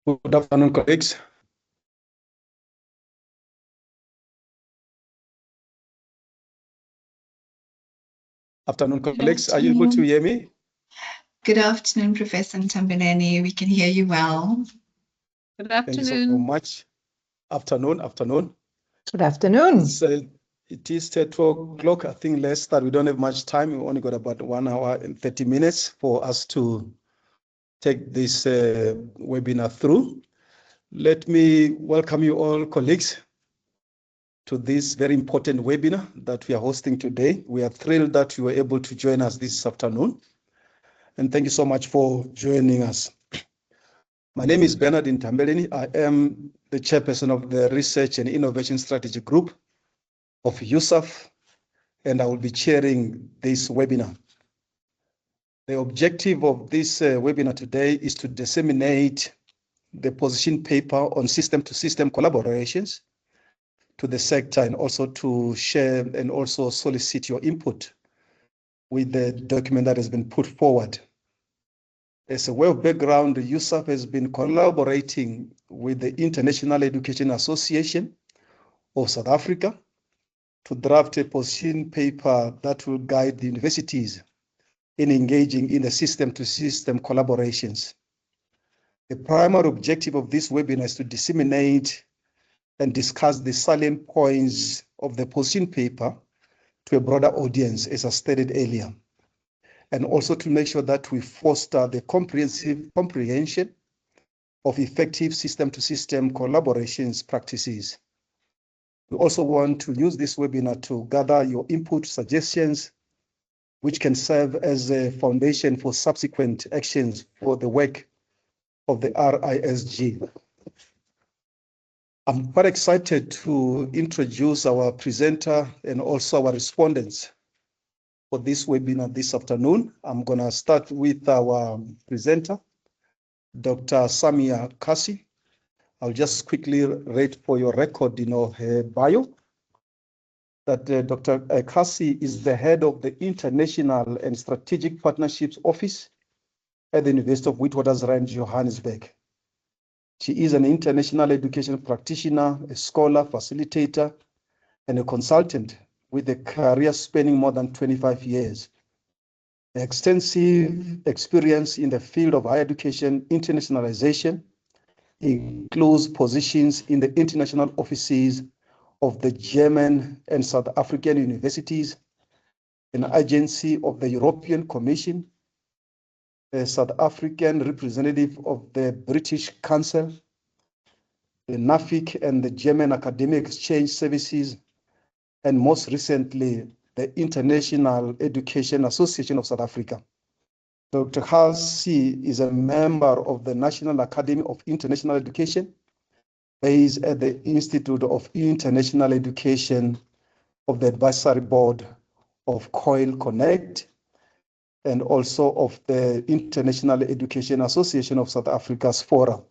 Good afternoon, colleagues. Afternoon, colleagues. Are you able to hear me? Good afternoon, Professor Ntambeleni. We can hear you well. Good afternoon. Thank you so much. Afternoon. Good afternoon. It is 2 o'clock. I think let's start. We don't have much time. We only got about 1 hour and 30 minutes for us to take this webinar through. Let me welcome you all, colleagues, to this very important webinar that we are hosting today. We are thrilled that you were able to join us this afternoon. And thank you so much for joining us. My name is Bernard Ntambeleni. I am the chairperson of the Research and Innovation Strategy Group of USAF, and I will be chairing this webinar. The objective of this webinar today is to disseminate the position paper on system-to-system collaborations to the sector, and also to share and also solicit your input with the document that has been put forward. As a way of background, USAF has been collaborating with the International Education Association of South Africa to draft a position paper that will guide the universities in engaging in the system-to-system collaborations. The primary objective of this webinar is to disseminate and discuss the salient points of the position paper to a broader audience, as I stated earlier, and also to make sure that we foster the comprehensive comprehension of effective system-to-system collaborations practices. We also want to use this webinar to gather your input suggestions, which can serve as a foundation for subsequent actions for the work of the RISG. I'm quite excited to introduce our presenter and also our respondents for this webinar this afternoon. I'm going to start with our presenter, Dr. Samia Kasi. I'll just quickly read for your record, her bio. That Dr. Kasi is the head of the International and Strategic Partnerships Office at the University of Witwatersrand, Johannesburg. She is an international education practitioner, a scholar, facilitator, and a consultant with a career spanning more than 25 years. Extensive experience in the field of higher education internationalization includes positions in the international offices of the German and South African universities, an agency of the European Commission, a South African representative of the British Council, the NAFIC and the German Academic Exchange Services, and most recently, the International Education Association of South Africa. Dr. Kasi is a member of the National Academy of International Education, based at the Institute of International Education of the Advisory Board of COIL Connect, and also of the International Education Association of South Africa's Forum,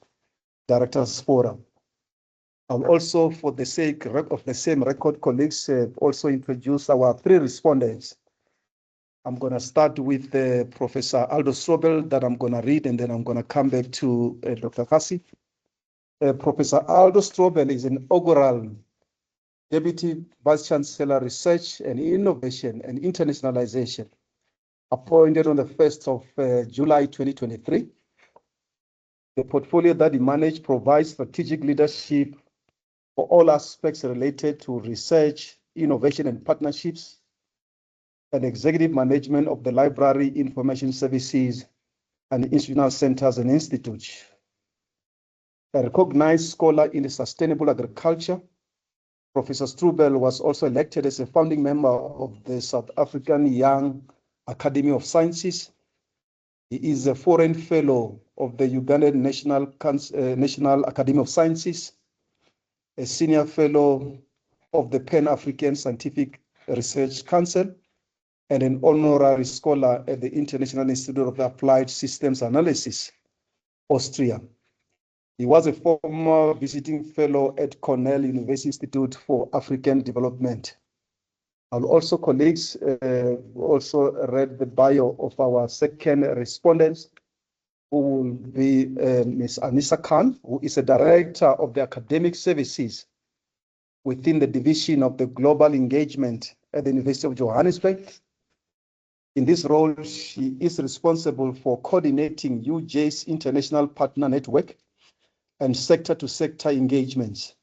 Directors Forum. I'll also, for the sake of the same record, colleagues, also introduce our 3 respondents. I'm going to start with Professor Aldo Strobel that I'm going to read, and then I'm going to come back to Dr. Kasi. Professor Aldo Strobel is an inaugural Deputy Vice Chancellor, Research and Innovation and Internationalization, appointed on the 1st of July 2023. The portfolio that he managed provides strategic leadership for all aspects related to research, innovation and partnerships, and executive management of the library, information services, and institutional centers and institutes. A recognized scholar in sustainable agriculture, Professor Strobel was also elected as a founding member of the South African Young Academy of Sciences. He is a foreign fellow of the Ugandan National Academy of Sciences, a senior fellow of the Pan-African Scientific Research Council, and an honorary scholar at the International Institute of Applied Systems Analysis, Austria. He was a former visiting fellow at Cornell University Institute for African Development. I'll also, colleagues, also read the bio of our second respondents, who will be Ms. Anissa Khan, who is a director of the academic services within the division of the global engagement at the University of Johannesburg. In this role, she is responsible for coordinating UJ's international partner network and sector-to-sector engagements.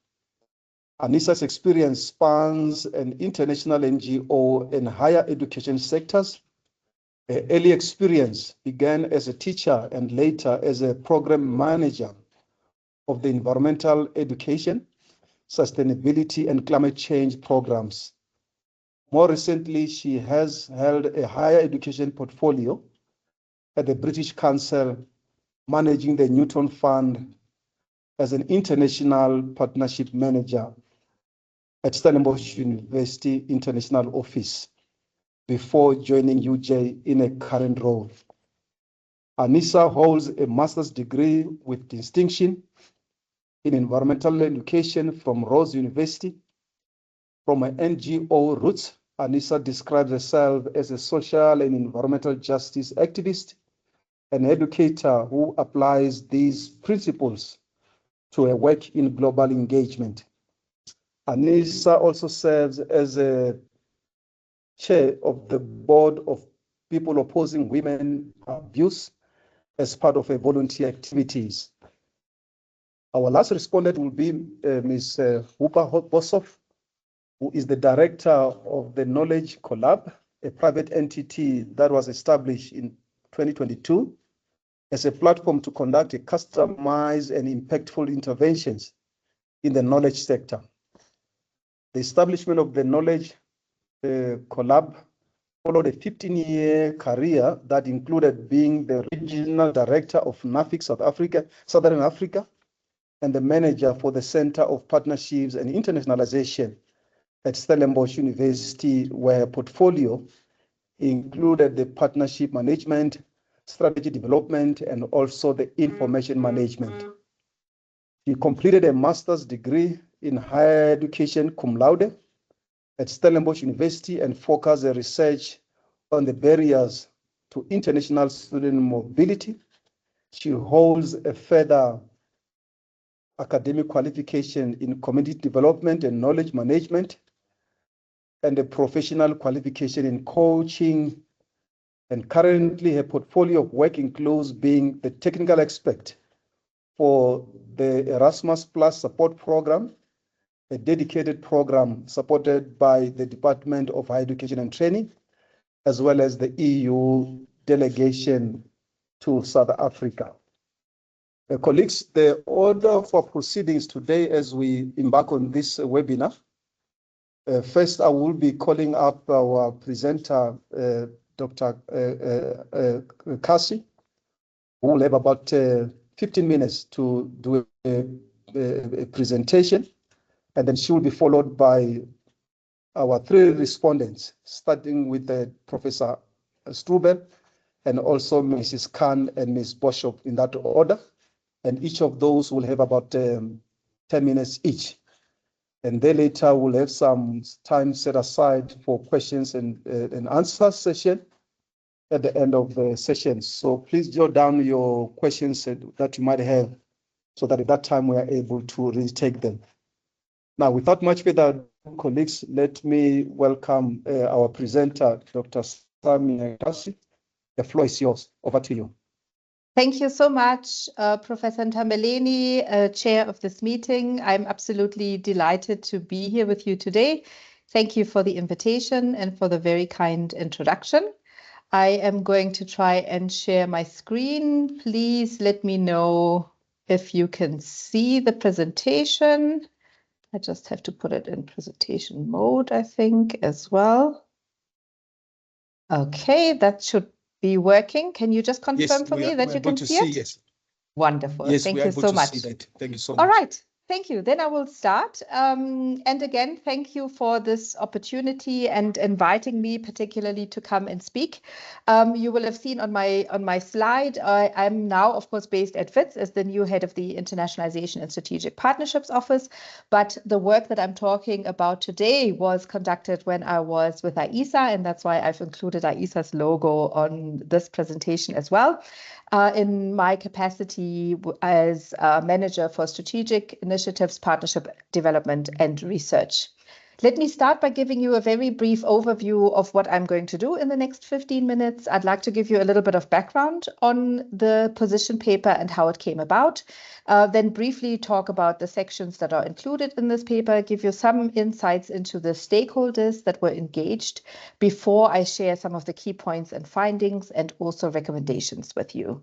Anissa's experience spans an international NGO and higher education sectors. Her early experience began as a teacher and later as a program manager of the environmental education, sustainability, and climate change programs. More recently, she has held a higher education portfolio at the British Council, managing the Newton Fund as an international partnership manager at Stellenbosch University International Office before joining UJ in a current role. Anissa holds a master's degree with distinction in environmental education from Rose University. From her NGO roots, Anissa describes herself as a social and environmental justice activist, an educator who applies these principles to her work in global engagement. Anissa also serves as a chair of the board of People Opposing Women Abuse as part of her volunteer activities. Our last respondent will be Ms. Hooper Bossoff, who is the director of the Knowledge Collab, a private entity that was established in 2022 as a platform to conduct a customized and impactful interventions in the knowledge sector. The establishment of the Knowledge Collab followed a 15-year career that included being the regional director of NAFIC Southern Africa, and the manager for the Center of Partnerships and Internationalization at Stellenbosch University, where her portfolio included the partnership management, strategy development, and also the information management. She completed a master's degree in higher education cum laude at Stellenbosch University and focused her research on the barriers to international student mobility. She holds a further academic qualification in community development and knowledge management, and a professional qualification in coaching. And currently her portfolio of work includes being the technical expert for the Erasmus Plus support program, a dedicated program supported by the Department of Higher Education and Training, as well as the EU delegation to South Africa. Colleagues, the order for proceedings today as we embark on this webinar, first I will be calling up our presenter, Dr. Kasi, who will have about 15 minutes to do a presentation, and then she will be followed by our three respondents, starting with Professor Strubel, and also Mrs. Khan and Ms. Boshoff in that order. And each of those will have about 10 minutes each. And then later we'll have some time set aside for questions and answer session at the end of the session. So please jot down your questions that you might have, so that at that time we are able to really take them. Now, without much further ado, colleagues, let me welcome our presenter, Dr. Samia Kasi. The floor is yours. Over to you. Thank you so much, Professor Ntambeleni, chair of this meeting. I'm absolutely delighted to be here with you today. Thank you for the invitation and for the very kind introduction. I am going to try and share my screen. Please let me know if you can see the presentation. I just have to put it in presentation mode, I think, as well. Okay, that should be working. Can you just confirm for me that you can see it? Yes. Wonderful. Yes, Thank we are you able so to much. see that. Thank you so much. All right. Thank you. Then I will start. And again, thank you for this opportunity and inviting me particularly to come and speak. You will have seen on my slide, I'm now, of course, based at WITS as the new head of the Internationalization and Strategic Partnerships Office. But the work that I'm talking about today was conducted when I was with AISA, and that's why I've included AISA's logo on this presentation as well. In my capacity as Manager for Strategic Initiatives, Partnership Development and Research. Let me start by giving you a very brief overview of what I'm going to do in the next 15 minutes. I'd like to give you a little bit of background on the position paper and how it came about. Then briefly talk about the sections that are included in this paper, give you some insights into the stakeholders that were engaged before I share some of the key points and findings and also recommendations with you.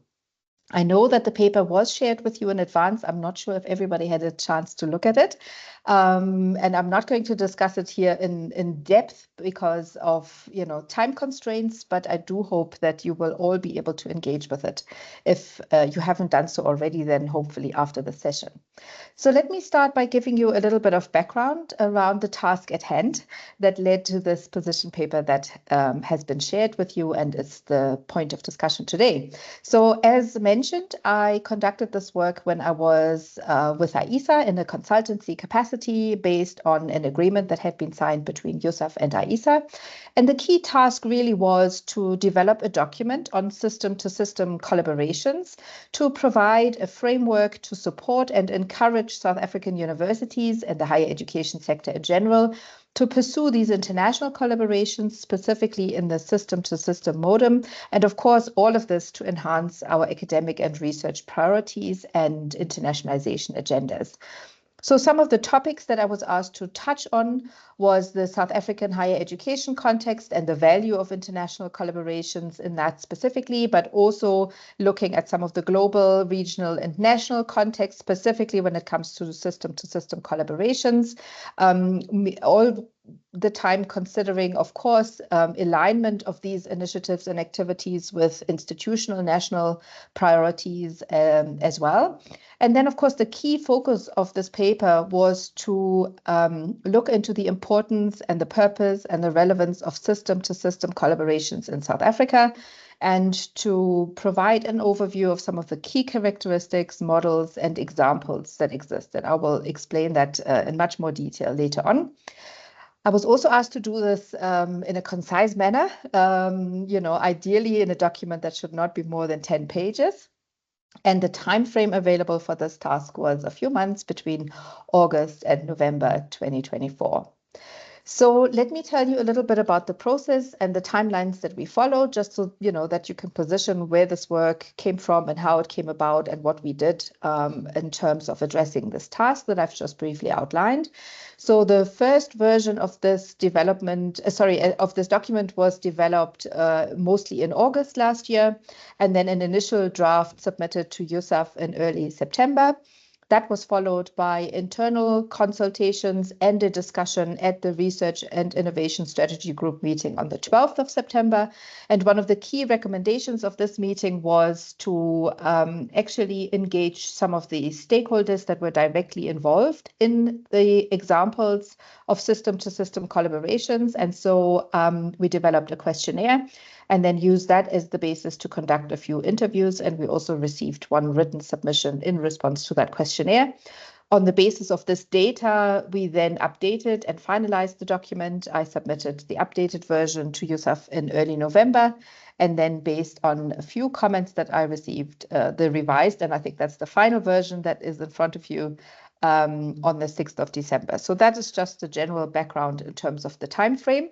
I know that the paper was shared with you in advance. I'm not sure if everybody had a chance to look at it. And I'm not going to discuss it here in depth because of time constraints, but I do hope that you will all be able to engage with it. If you haven't done so already, then hopefully after the session. So let me start by giving you a little bit of background around the task at hand that led to this position paper that has been shared with you and is the point of discussion today. So as mentioned, I conducted this work when I was with AISA in a consultancy capacity based on an agreement that had been signed between USAF and AISA. And the key task really was to develop a document on system-to-system collaborations to provide a framework to support and encourage South African universities and the higher education sector in general to pursue these international collaborations, specifically in the system-to-system modem, and of course, all of this to enhance our academic and research priorities and internationalization agendas. So some of the topics that I was asked to touch on was the South African higher education context and the value of international collaborations in that specifically, but also looking at some of the global, regional, and national context, specifically when it comes to system-to-system collaborations. All the time considering, of course, alignment of these initiatives and activities with institutional national priorities as well. And then, of course, the key focus of this paper was to look into the importance and the purpose and the relevance of system-to-system collaborations in South Africa, and to provide an overview of some of the key characteristics, models, and examples that exist. And I will explain that in much more detail later on. I was also asked to do this in a concise manner, ideally in a document that should not be more than 10 pages. And the time frame available for this task was a few months between August and November 2024. So let me tell you a little bit about the process and the timelines that we followed, just so that you can position where this work came from and how it came about and what we did in terms of addressing this task that I've just briefly outlined. So the first version of this of this document was developed mostly in August last year, and then an initial draft submitted to USAF in early September. That was followed by internal consultations and a discussion at the Research and Innovation Strategy Group meeting on the 12th of September. And one of the key recommendations of this meeting was to actually engage some of the stakeholders that were directly involved in the examples of system-to-system collaborations. And so we developed a questionnaire and then use that as the basis to conduct a few interviews. And we also received one written submission in response to that questionnaire. On the basis of this data, we then updated and finalized the document. I submitted the updated version to USAF in early November. And then based on a few comments that I received, the revised, and I think that's the final version that is in front of you, on the 6th of December. So that is just the general background in terms of the time frame.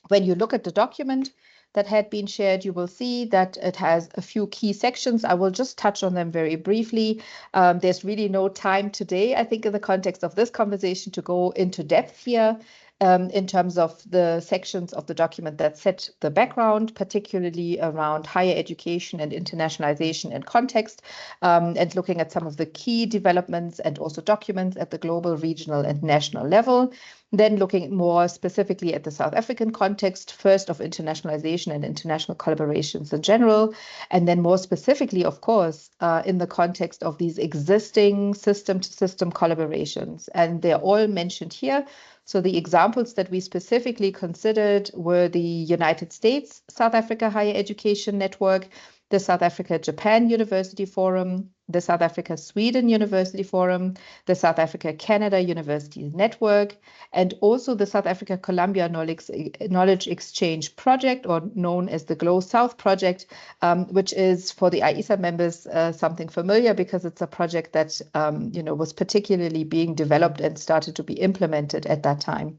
When you look at the document that had been shared, you will see that it has a few key sections. I will just touch on them very briefly. There's really no time today, I think, in the context of this conversation to go into depth here. in terms of the sections of the document that set the background, particularly around higher education and internationalization and context, and looking at some of the key developments and also documents at the global, regional, and national level. Then looking more specifically at the South African context, first of internationalization and international collaborations in general, and then more specifically, of course, in the context of these existing system-to-system collaborations. And they're all mentioned here. So the examples that we specifically considered were the United States South Africa Higher Education Network, the South Africa-Japan University Forum, the South Africa-Sweden University Forum, the South Africa-Canada Universities Network, and also the South Africa-Columbia Knowledge Exchange Project, or known as the Glow South Project, which is for the IISA members something familiar because it's a project that was particularly being developed and started to be implemented at that time.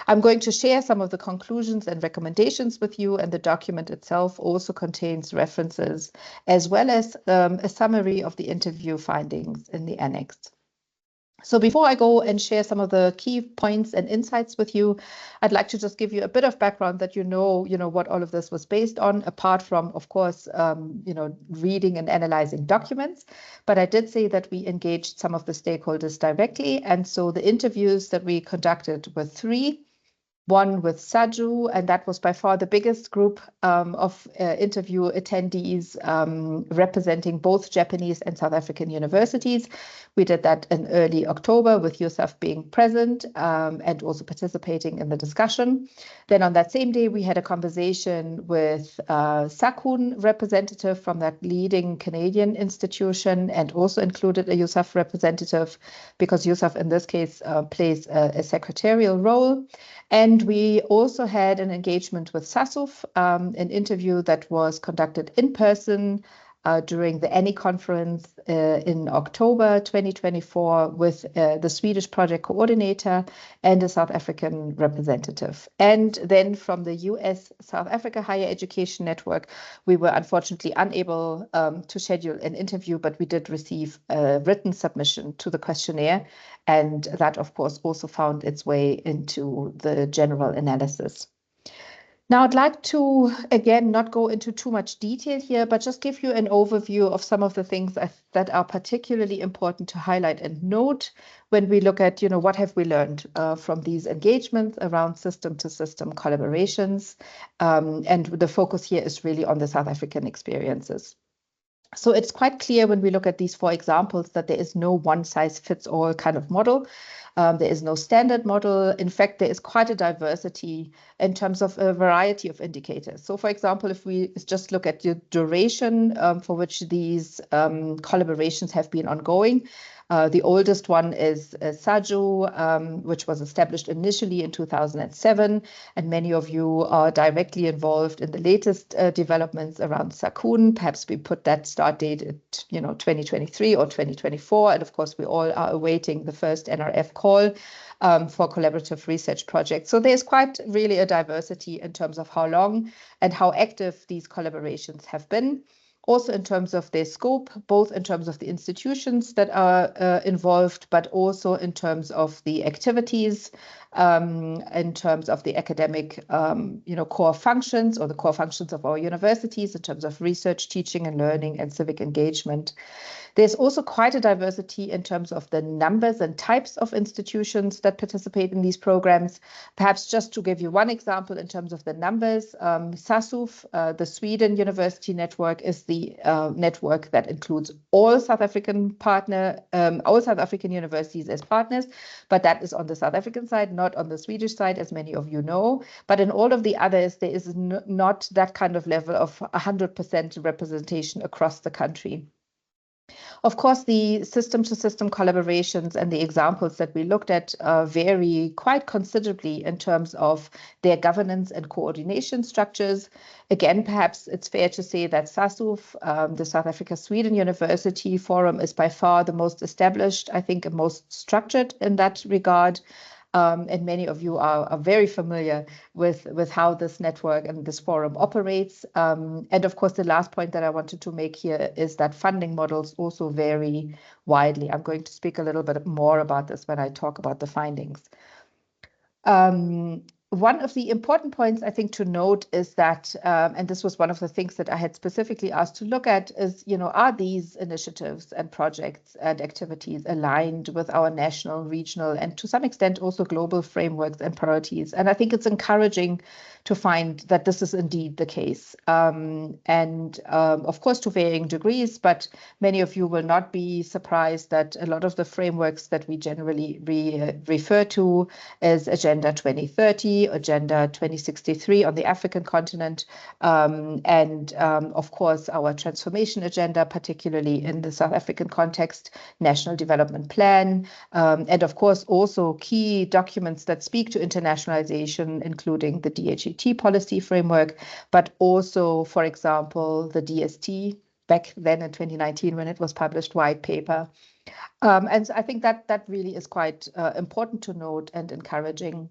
I'm going to share some of the conclusions and recommendations with you, and the document itself also contains references as well as a summary of the interview findings in the annex. So before I go and share some of the key points and insights with you, I'd like to just give you a bit of background that you know what all of this was based on, apart from, of course, reading and analyzing documents. But I did say that we engaged some of the stakeholders directly. And so the interviews that we conducted were 3. One with SAJU, and that was by far the biggest group of interview attendees representing both Japanese and South African universities. We did that in early October with Yusuf being present and also participating in the discussion. Then on that same day, we had a conversation with SAKUN representative from that leading Canadian institution, and also included a Yusuf representative because Yusuf in this case plays a secretarial role. And we also had an engagement with SASUF, an interview that was conducted in person during the ANI conference in October 2024 with the Swedish project coordinator and a South African representative. And then from the US South Africa Higher Education Network, we were unfortunately unable to schedule an interview, but we did receive a written submission to the questionnaire. And that, of course, also found its way into the general analysis. Now, I'd like to, again, not go into too much detail here, but just give you an overview of some of the things that are particularly important to highlight and note when we look at, what have we learned from these engagements around system-to-system collaborations. And the focus here is really on the South African experiences. So it's quite clear when we look at these 4 examples that there is no one-size-fits-all kind of model. There is no standard model. In fact, there is quite a diversity in terms of a variety of indicators. So, for example, if we just look at the duration for which these collaborations have been ongoing, the oldest one is SAJU, which was established initially in 2007, and many of you are directly involved in the latest developments around SAKUN. Perhaps we put that start date at 2023 or 2024, and of course we all are awaiting the first NRF call for collaborative research projects. So there's quite really a diversity in terms of how long and how active these collaborations have been. Also in terms of their scope, both in terms of the institutions that are involved, but also in terms of the activities, in terms of the academic, core functions or the core functions of our universities in terms of research, teaching and learning and civic engagement. There's also quite a diversity in terms of the numbers and types of institutions that participate in these programs. Perhaps just to give you one example in terms of the numbers, SASUF, the Sweden University Network, is the network that includes all South African universities as partners, but that is on the South African side, not on the Swedish side, as many of you know. But in all of the others, there is not that kind of level of 100% representation across the country. Of course, the system-to-system collaborations and the examples that we looked at vary quite considerably in terms of their governance and coordination structures. Again, perhaps it's fair to say that SASUF, the South Africa-Sweden University Forum, is by far the most established, I think, and most structured in that regard. And many of you are very familiar with how this network and this forum operates. And of course, the last point that I wanted to make here is that funding models also vary widely. I'm going to speak a little bit more about this when I talk about the findings. One of the important points I think to note is that, and this was one of the things that I had specifically asked to look at, is, are these initiatives and projects and activities aligned with our national, regional, and to some extent also global frameworks and priorities? And I think it's encouraging to find that this is indeed the case. Of course, to varying degrees, but many of you will not be surprised that a lot of the frameworks that we generally refer to as Agenda 2030, Agenda 2063 on the African continent, of course, our transformation agenda, particularly in the South African context, National Development Plan, and of course, also key documents that speak to internationalization, including the DHET policy framework, but also, for example, the DST back then in 2019 when it was published white paper. And I think that really is quite important to note and encouraging.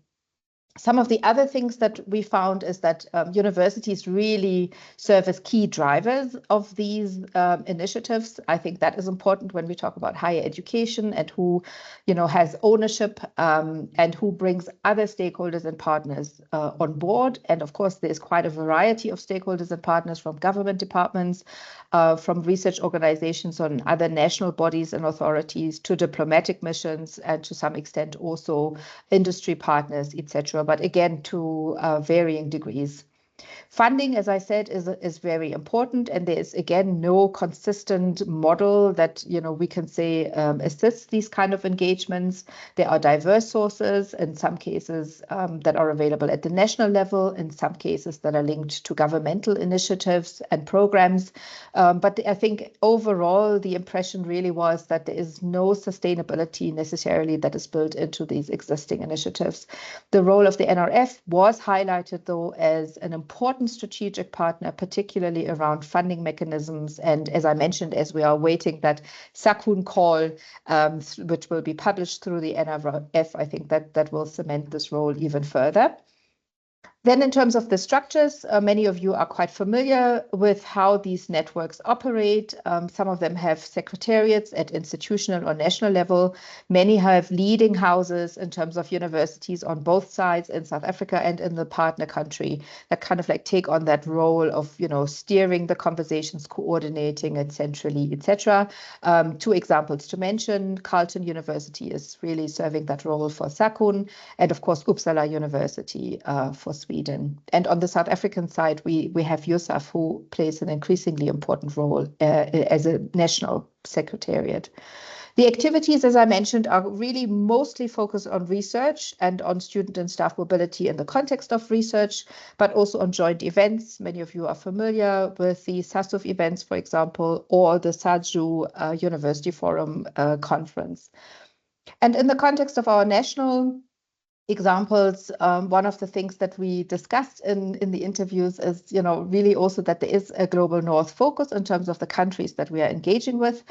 Some of the other things that we found is that universities really serve as key drivers of these initiatives. I think that is important when we talk about higher education and who, has ownership and who brings other stakeholders and partners on board. And of course, there's quite a variety of stakeholders and partners, from government departments, from research organizations on other national bodies and authorities, to diplomatic missions, and to some extent also industry partners, etc. But again, to varying degrees. Funding, as I said, is very important, and there is again no consistent model that we can say assists these kind of engagements. There are diverse sources, in some cases that are available at the national level, in some cases that are linked to governmental initiatives and programs. But I think overall the impression really was that there is no sustainability necessarily that is built into these existing initiatives. The role of the NRF was highlighted, though, as an important strategic partner, particularly around funding mechanisms. And as I mentioned, as we are awaiting that SAKUN call, which will be published through the NRF, I think that will cement this role even further. Then in terms of the structures, many of you are quite familiar with how these networks operate. Some of them have secretariats at institutional or national level. Many have leading houses in terms of universities on both sides, in South Africa and in the partner country, that kind of like take on that role of, steering the conversations, coordinating it centrally, etc. Two examples to mention: Carleton University is really serving that role for SAKUN, and of course Uppsala University for Sweden. And on the South African side, we have USAF, who plays an increasingly important role as a national secretariat. The activities, as I mentioned, are really mostly focused on research and on student and staff mobility in the context of research, but also on joint events. Many of you are familiar with the SASUF events, for example, or the SAJU University Forum conference. And in the context of our national examples, one of the things that we discussed in the interviews is, really also that there is a global north focus in terms of the countries that we are engaging with.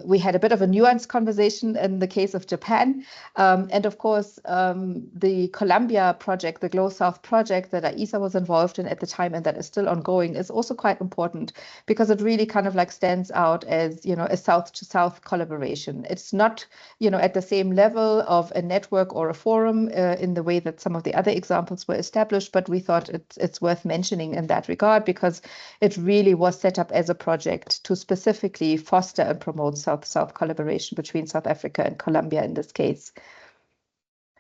We had a bit of a nuanced conversation in the case of Japan. And of course, the Colombia project, the Glow South project that AISA was involved in at the time and that is still ongoing, is also quite important because it really kind of like stands out as, a south to south collaboration. It's not, at the same level of a network or a forum in the way that some of the other examples were established, but we thought it's worth mentioning in that regard because it really was set up as a project to specifically foster and promote South-South collaboration between South Africa and Colombia in this case.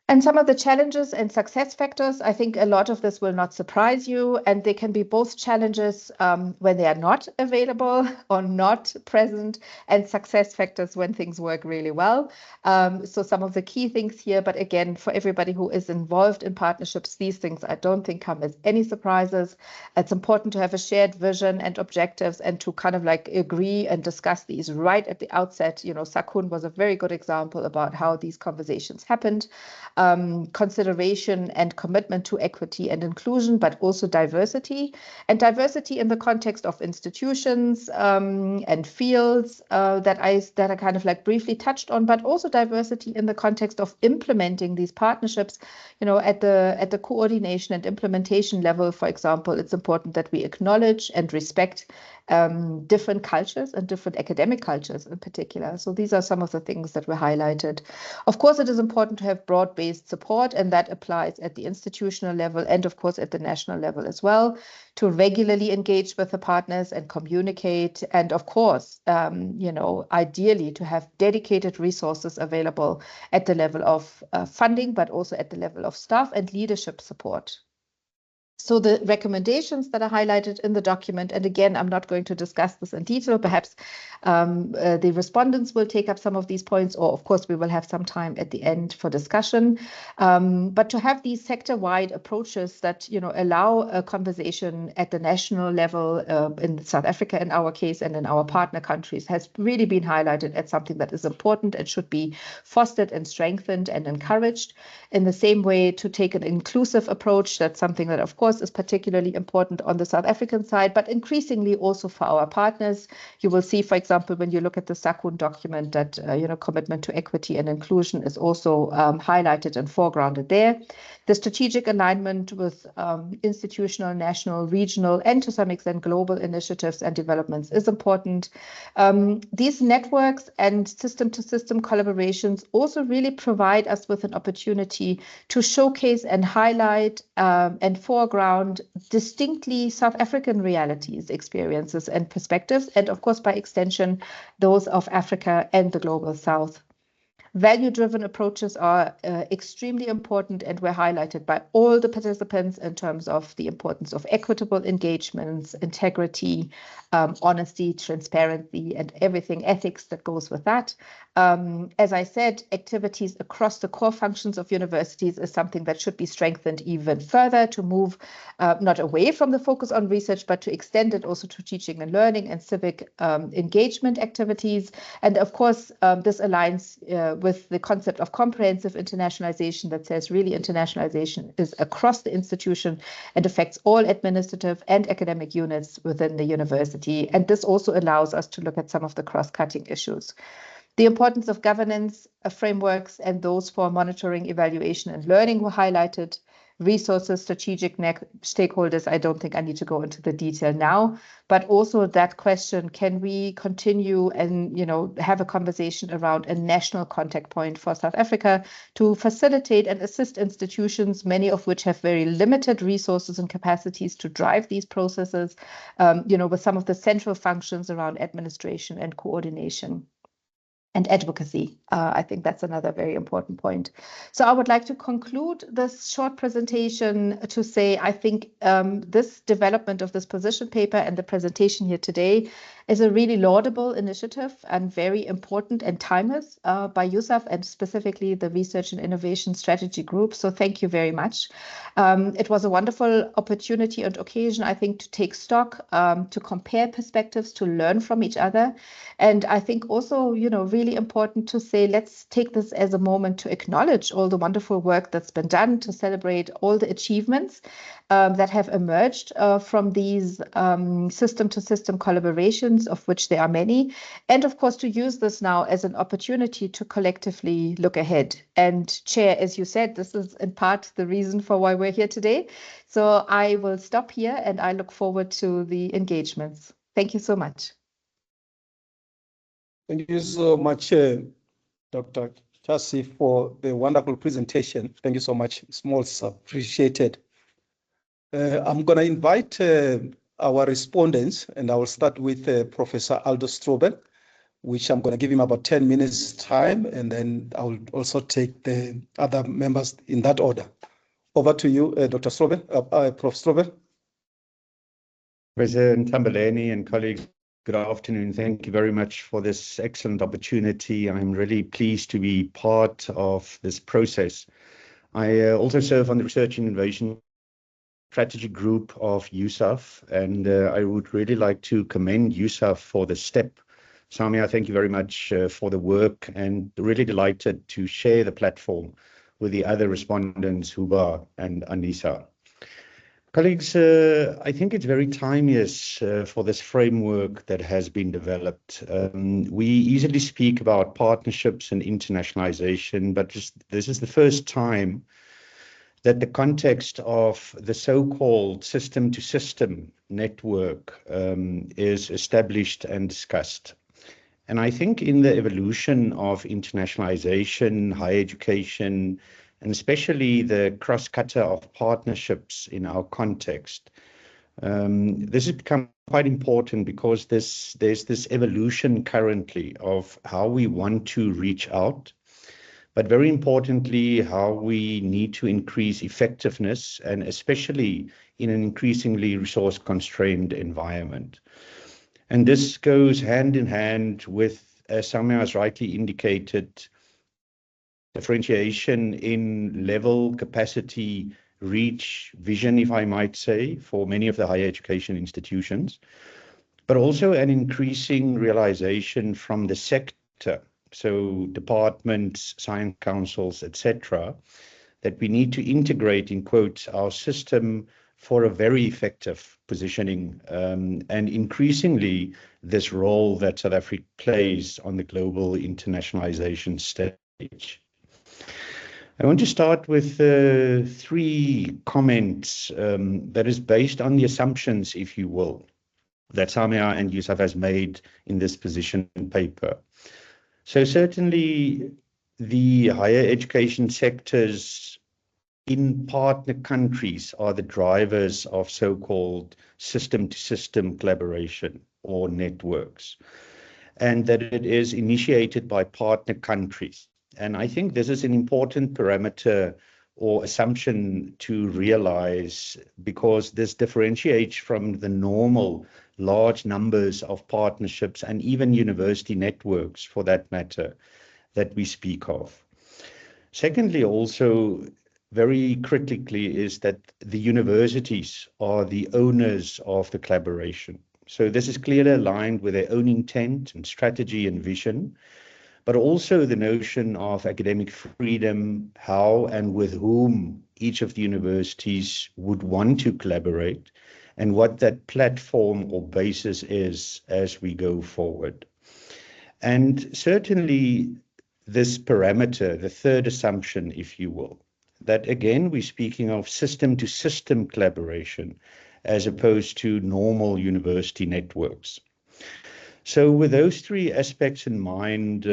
And some of the challenges and success factors, I think a lot of this will not surprise you, and they can be both challenges when they are not available or not present, and success factors when things work really well. So some of the key things here, but again, for everybody who is involved in partnerships, these things I don't think come as any surprises. It's important to have a shared vision and objectives and to kind of like agree and discuss these right at the outset. SAKUN was a very good example about how these conversations happened. Consideration and commitment to equity and inclusion, but also diversity. And diversity in the context of institutions and fields that I kind of like briefly touched on, but also diversity in the context of implementing these partnerships. At the coordination and implementation level, for example, it's important that we acknowledge and respect different cultures and different academic cultures in particular. So these are some of the things that were highlighted. Of course, it is important to have broad-based support, and that applies at the institutional level and, of course, at the national level as well, to regularly engage with the partners and communicate. And, of course, ideally to have dedicated resources available at the level of funding, but also at the level of staff and leadership support. So the recommendations that are highlighted in the document, and again, I'm not going to discuss this in detail, perhaps the respondents will take up some of these points, or of course we will have some time at the end for discussion. But to have these sector-wide approaches that allow a conversation at the national level in South Africa in our case and in our partner countries has really been highlighted as something that is important and should be fostered and strengthened and encouraged. In the same way, to take an inclusive approach, that's something that of course is particularly important on the South African side, but increasingly also for our partners. You will see, for example, when you look at the SACUN document that commitment to equity and inclusion is also highlighted and foregrounded there. The strategic alignment with institutional, national, regional, and to some extent global initiatives and developments is important. These networks and system-to-system collaborations also really provide us with an opportunity to showcase and highlight and foreground distinctly South African realities, experiences, and perspectives, and of course, by extension, those of Africa and the Global South. Value-driven approaches are extremely important and were highlighted by all the participants in terms of the importance of equitable engagements, integrity, honesty, transparency, and everything ethics that goes with that. As I said, activities across the core functions of universities is something that should be strengthened even further to move not away from the focus on research, but to extend it also to teaching and learning and civic engagement activities. And of course, this aligns with the concept of comprehensive internationalization that says really internationalization is across the institution and affects all administrative and academic units within the university. And this also allows us to look at some of the cross-cutting issues. The importance of governance frameworks and those for monitoring, evaluation, and learning were highlighted. Resources, strategic stakeholders, I don't think I need to go into the detail now, but also that question, can we continue and have a conversation around a national contact point for South Africa to facilitate and assist institutions, many of which have very limited resources and capacities to drive these processes, with some of the central functions around administration and coordination and advocacy. I think that's another very important point. So I would like to conclude this short presentation to say, I think this development of this position paper and the presentation here today is a really laudable initiative and very important and timeless by USAF and specifically the Research and Innovation Strategy Group. So thank you very much. It was a wonderful opportunity and occasion, I think, to take stock, to compare perspectives, to learn from each other. And I think also, really important to say, let's take this as a moment to acknowledge all the wonderful work that's been done, to celebrate all the achievements that have emerged from these system-to-system collaborations, of which there are many. And of course, to use this now as an opportunity to collectively look ahead. And Chair, as you said, this is in part the reason for why we're here today. So I will stop here and I look forward to the engagements. Thank you so much. Thank you so much, Dr. Chassi, for the wonderful presentation. Thank you so much. It's most appreciated. I'm going to invite our respondents, and I will start with Professor Aldo Strobel, which I'm going to give him about 10 minutes time, and then I will also take the other members in that order. Over to you, Dr. Strobel, Prof. Strobel. President Tambeleni and colleagues, good afternoon. Thank you very much for this excellent opportunity. I'm really pleased to be part of this process. I also serve on the Research and Innovation Strategy Group of USAF, and I would really like to commend USAF for the step. Samia, thank you very much for the work, and really delighted to share the platform with the other respondents, Huba and Anissa. Colleagues, I think it's very timeless for this framework that has been developed. We easily speak about partnerships and internationalization, but this is the first time that the context of the so-called system-to-system network is established and discussed. And I think in the evolution of internationalization, higher education, and especially the cross-cutter of partnerships in our context, this has become quite important because there's this evolution currently of how we want to reach out, but very importantly, how we need to increase effectiveness, and especially in an increasingly resource-constrained environment. And this goes hand in hand with, as Samia has rightly indicated, differentiation in level, capacity, reach, vision, if I might say, for many of the higher education institutions, but also an increasing realization from the sector, so departments, science councils, etc., that we need to integrate, in quotes, our system for a very effective positioning, and increasingly this role that South Africa plays on the global internationalization stage. I want to start with 3 comments that is based on the assumptions, if you will, that Samia and Yusuf has made in this position paper. So certainly the higher education sectors in partner countries are the drivers of so-called system-to-system collaboration or networks, and that it is initiated by partner countries. And I think this is an important parameter or assumption to realize, because this differentiates from the normal large numbers of partnerships and even university networks, for that matter, that we speak of. Secondly, also very critically, is that the universities are the owners of the collaboration. So this is clearly aligned with their own intent and strategy and vision, but also the notion of academic freedom, how and with whom each of the universities would want to collaborate, and what that platform or basis is as we go forward. And certainly this parameter, the third assumption, if you will, that again, we're speaking of system-to-system collaboration as opposed to normal university networks. So with those 3 aspects in mind,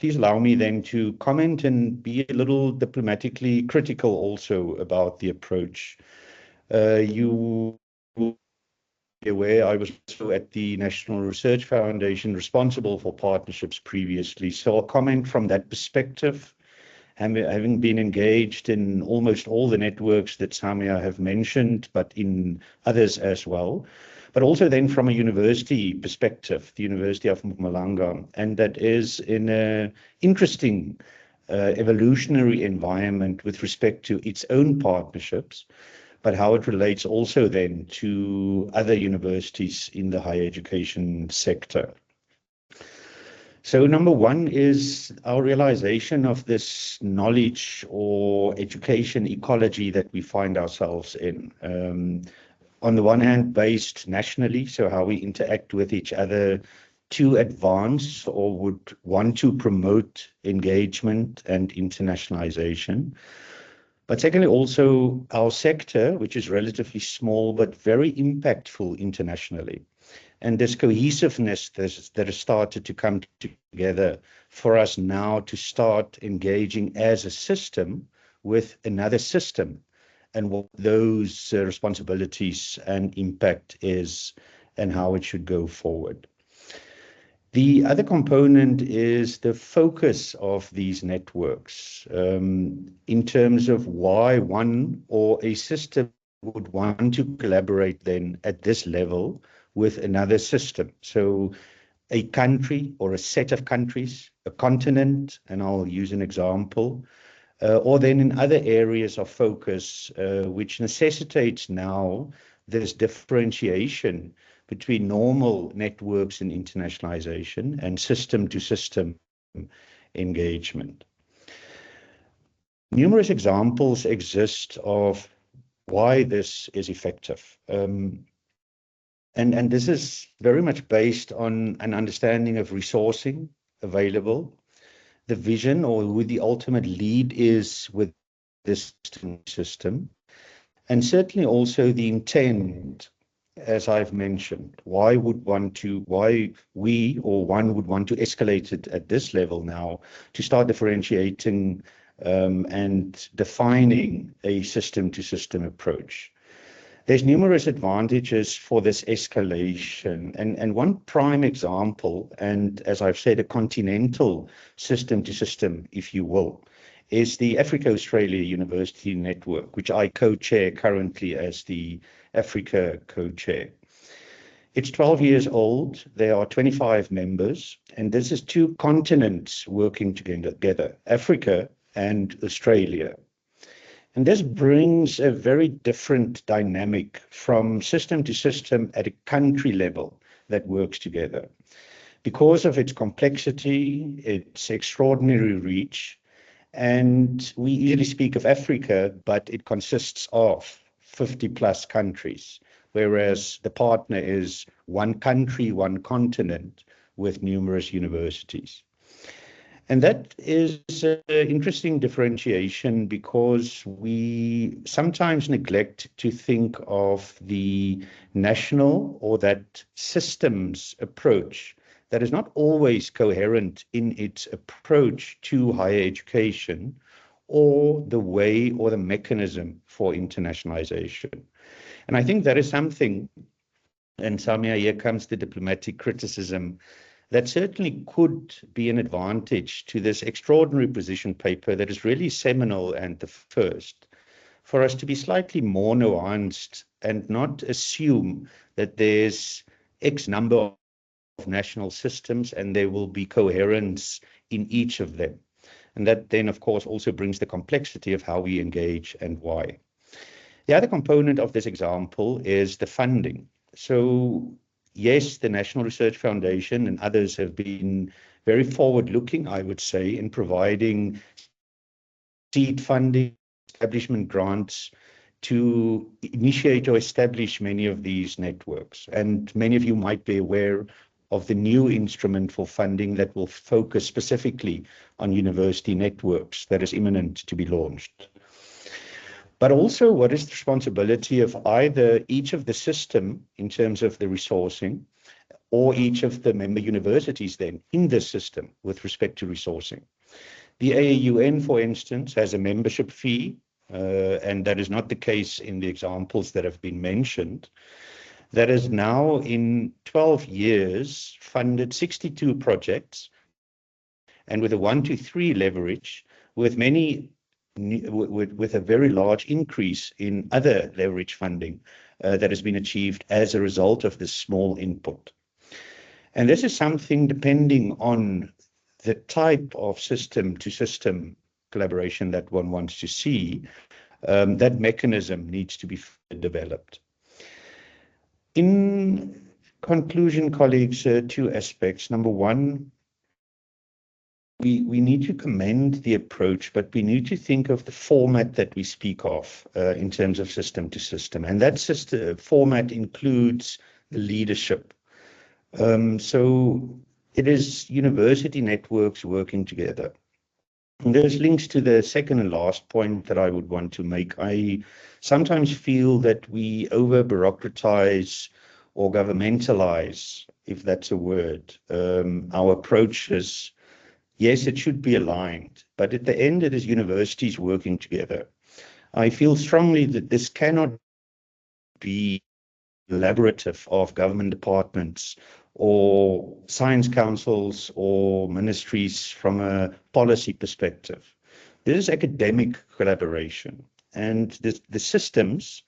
please allow me then to comment and be a little diplomatically critical also about the approach. You will be aware I was also at the National Research Foundation responsible for partnerships previously. So I'll comment from that perspective, having been engaged in almost all the networks that Samia have mentioned, but in others as well. But also then from a university perspective, the University of Mpumalanga, and that is in an interesting evolutionary environment with respect to its own partnerships, but how it relates also then to other universities in the higher education sector. So number 1 is our realization of this knowledge or education ecology that we find ourselves in. On the one hand, based nationally, so how we interact with each other to advance or would want to promote engagement and internationalization. But secondly, also our sector, which is relatively small but very impactful internationally. And this cohesiveness that has started to come together for us now to start engaging as a system with another system, and what those responsibilities and impact is and how it should go forward. The other component is the focus of these networks in terms of why one or a system would want to collaborate then at this level with another system. So a country or a set of countries, a continent, and I'll use an example, or then in other areas of focus, which necessitates now this differentiation between normal networks and internationalization and system-to-system engagement. Numerous examples exist of why this is effective. And this is very much based on an understanding of resourcing available, the vision or who the ultimate lead is within this system, and certainly also the intent, as I've mentioned. Why would one would want to escalate it at this level now to start differentiating and defining a system-to-system approach? There's numerous advantages for this escalation. And one prime example, and as I've said, a continental system-to-system, if you will, is the Africa-Australia University Network, which I co-chair currently as the Africa co-chair. It's 12 years old. There are 25 members, and this is two continents working together, Africa and Australia. And this brings a very different dynamic from system to system at a country level that works together. Because of its complexity, its extraordinary reach, and we usually speak of Africa, but it consists of 50 plus countries, whereas the partner is one country, one continent with numerous universities. And that is an interesting differentiation because we sometimes neglect to think of the national or that systems approach that is not always coherent in its approach to higher education or the way or the mechanism for internationalization. And I think that is something, and Samia, here comes the diplomatic criticism, that certainly could be an advantage to this extraordinary position paper that is really seminal and the first, for us to be slightly more nuanced and not assume that there's X number of national systems and there will be coherence in each of them. And that then, of course, also brings the complexity of how we engage and why. The other component of this example is the funding. So yes, the National Research Foundation and others have been very forward-looking, I would say, in providing seed funding, establishment grants to initiate or establish many of these networks. And many of you might be aware of the new instrument for funding that will focus specifically on university networks that is imminent to be launched. But also, what is the responsibility of either each of the system in terms of the resourcing or each of the member universities then in this system with respect to resourcing? The AAUN, for instance, has a membership fee, and that is not the case in the examples that have been mentioned, that has now in 12 years funded 62 projects and with a 1-to-3 leverage with a very large increase in other leverage funding that has been achieved as a result of this small input. And this is something, depending on the type of system-to-system collaboration that one wants to see, that mechanism needs to be developed. In conclusion, colleagues, two aspects. Number one, we need to commend the approach, but we need to think of the format that we speak of in terms of system to system. And that format includes the leadership. So it is university networks working together. And there's links to the second and last point that I would want to make. I sometimes feel that we over-bureaucratize or governmentalize, if that's a word, our approaches. Yes, it should be aligned, but at the end, it is universities working together. I feel strongly that this cannot be collaborative of government departments or science councils or ministries from a policy perspective. This is academic collaboration, and the systems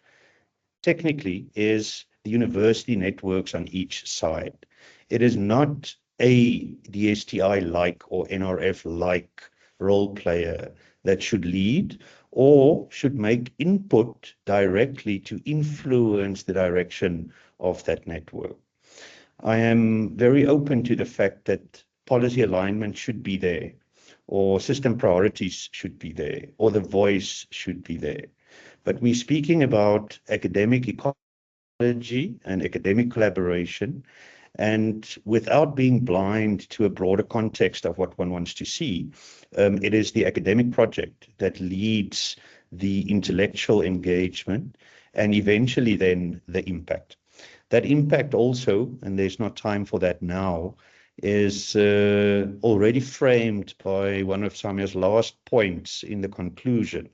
technically is the university networks on each side. It is not a DSTI-like or NRF-like role player that should lead or should make input directly to influence the direction of that network. I am very open to the fact that policy alignment should be there, or system priorities should be there, or the voice should be there. But we're speaking about academic ecology and academic collaboration, and without being blind to a broader context of what one wants to see, it is the academic project that leads the intellectual engagement, and eventually then the impact. That impact also, and there's not time for that now, is already framed by one of Samia's last points in the conclusion,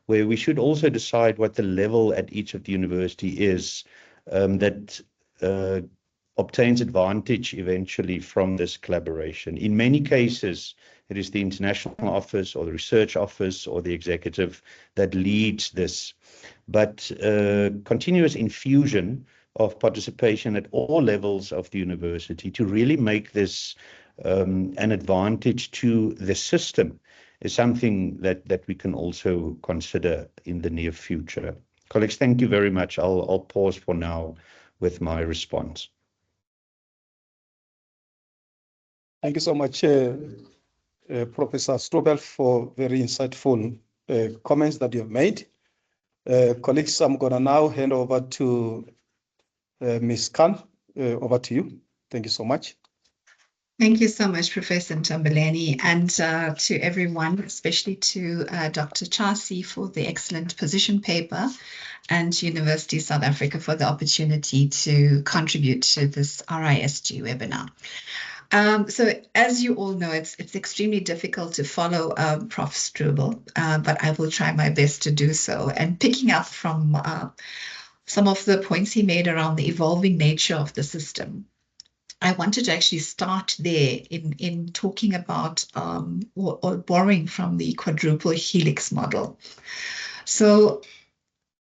where we should also decide what the level at each of the university is that obtains advantage eventually from this collaboration. In many cases, it is the international office or the research office or the executive that leads this. But continuous infusion of participation at all levels of the university to really make this an advantage to the system is something that we can also consider in the near future. Colleagues, thank you very much. I'll pause for now with my response. Thank you so much, Professor Strobel, for very insightful comments that you have made. Colleagues, I'm going to now hand over to Ms. Khan. Over to you. Thank you so much. Thank you so much, Professor Ntambeleni, and to everyone, especially to Dr. Chasi for the excellent position paper, and University of South Africa for the opportunity to contribute to this RISG webinar. So as you all know, it's extremely difficult to follow Prof. Strobel, but I will try my best to do so. And picking up from some of the points he made around the evolving nature of the system, I wanted to actually start there in talking about or borrowing from the quadruple helix model. So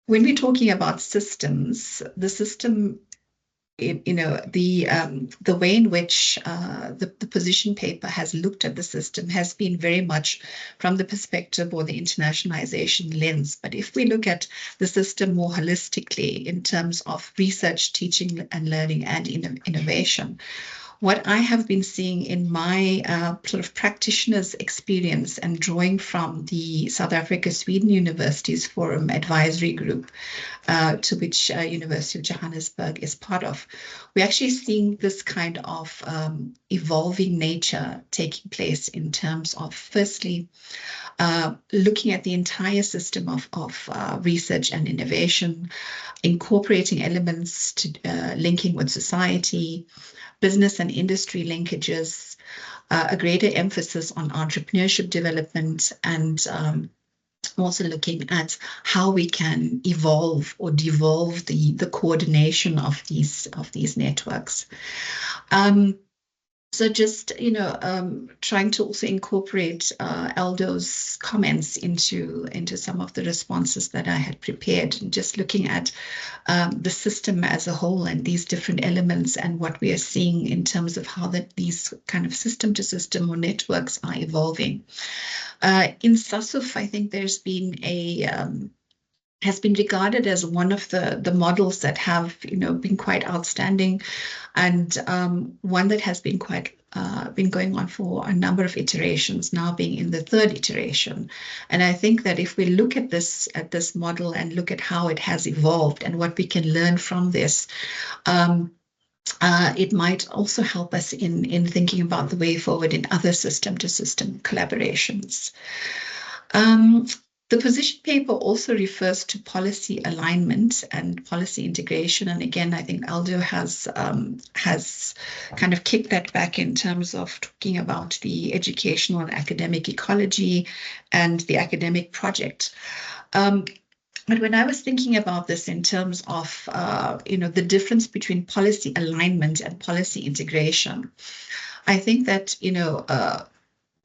when we're talking about systems, the system, the way in which the position paper has looked at the system has been very much from the perspective or the internationalization lens. But if we look at the system more holistically in terms of research, teaching and learning and innovation, what I have been seeing in my sort of practitioner's experience and drawing from the South Africa-Sweden Universities Forum Advisory Group, to which University of Johannesburg is part of, we're actually seeing this kind of evolving nature taking place in terms of, firstly, looking at the entire system of research and innovation, incorporating elements to linking with society, business and industry linkages, a greater emphasis on entrepreneurship development, and also looking at how we can evolve or devolve the coordination of these networks. So just, trying to also incorporate Aldo's comments into some of the responses that I had prepared, and just looking at the system as a whole and these different elements and what we are seeing in terms of how these kind of system to system or networks are evolving. In SASUF, I think there's been has been regarded as one of the models that have been quite outstanding, and one that has been quite been going on for a number of iterations, now being in the third iteration. And I think that if we look at this model and look at how it has evolved and what we can learn from this, it might also help us in thinking about the way forward in other system to system collaborations. The position paper also refers to policy alignment and policy integration. And again, I think Aldo has kind of kicked that back in terms of talking about the educational and academic ecology and the academic project. But when I was thinking about this in terms of, the difference between policy alignment and policy integration, I think that,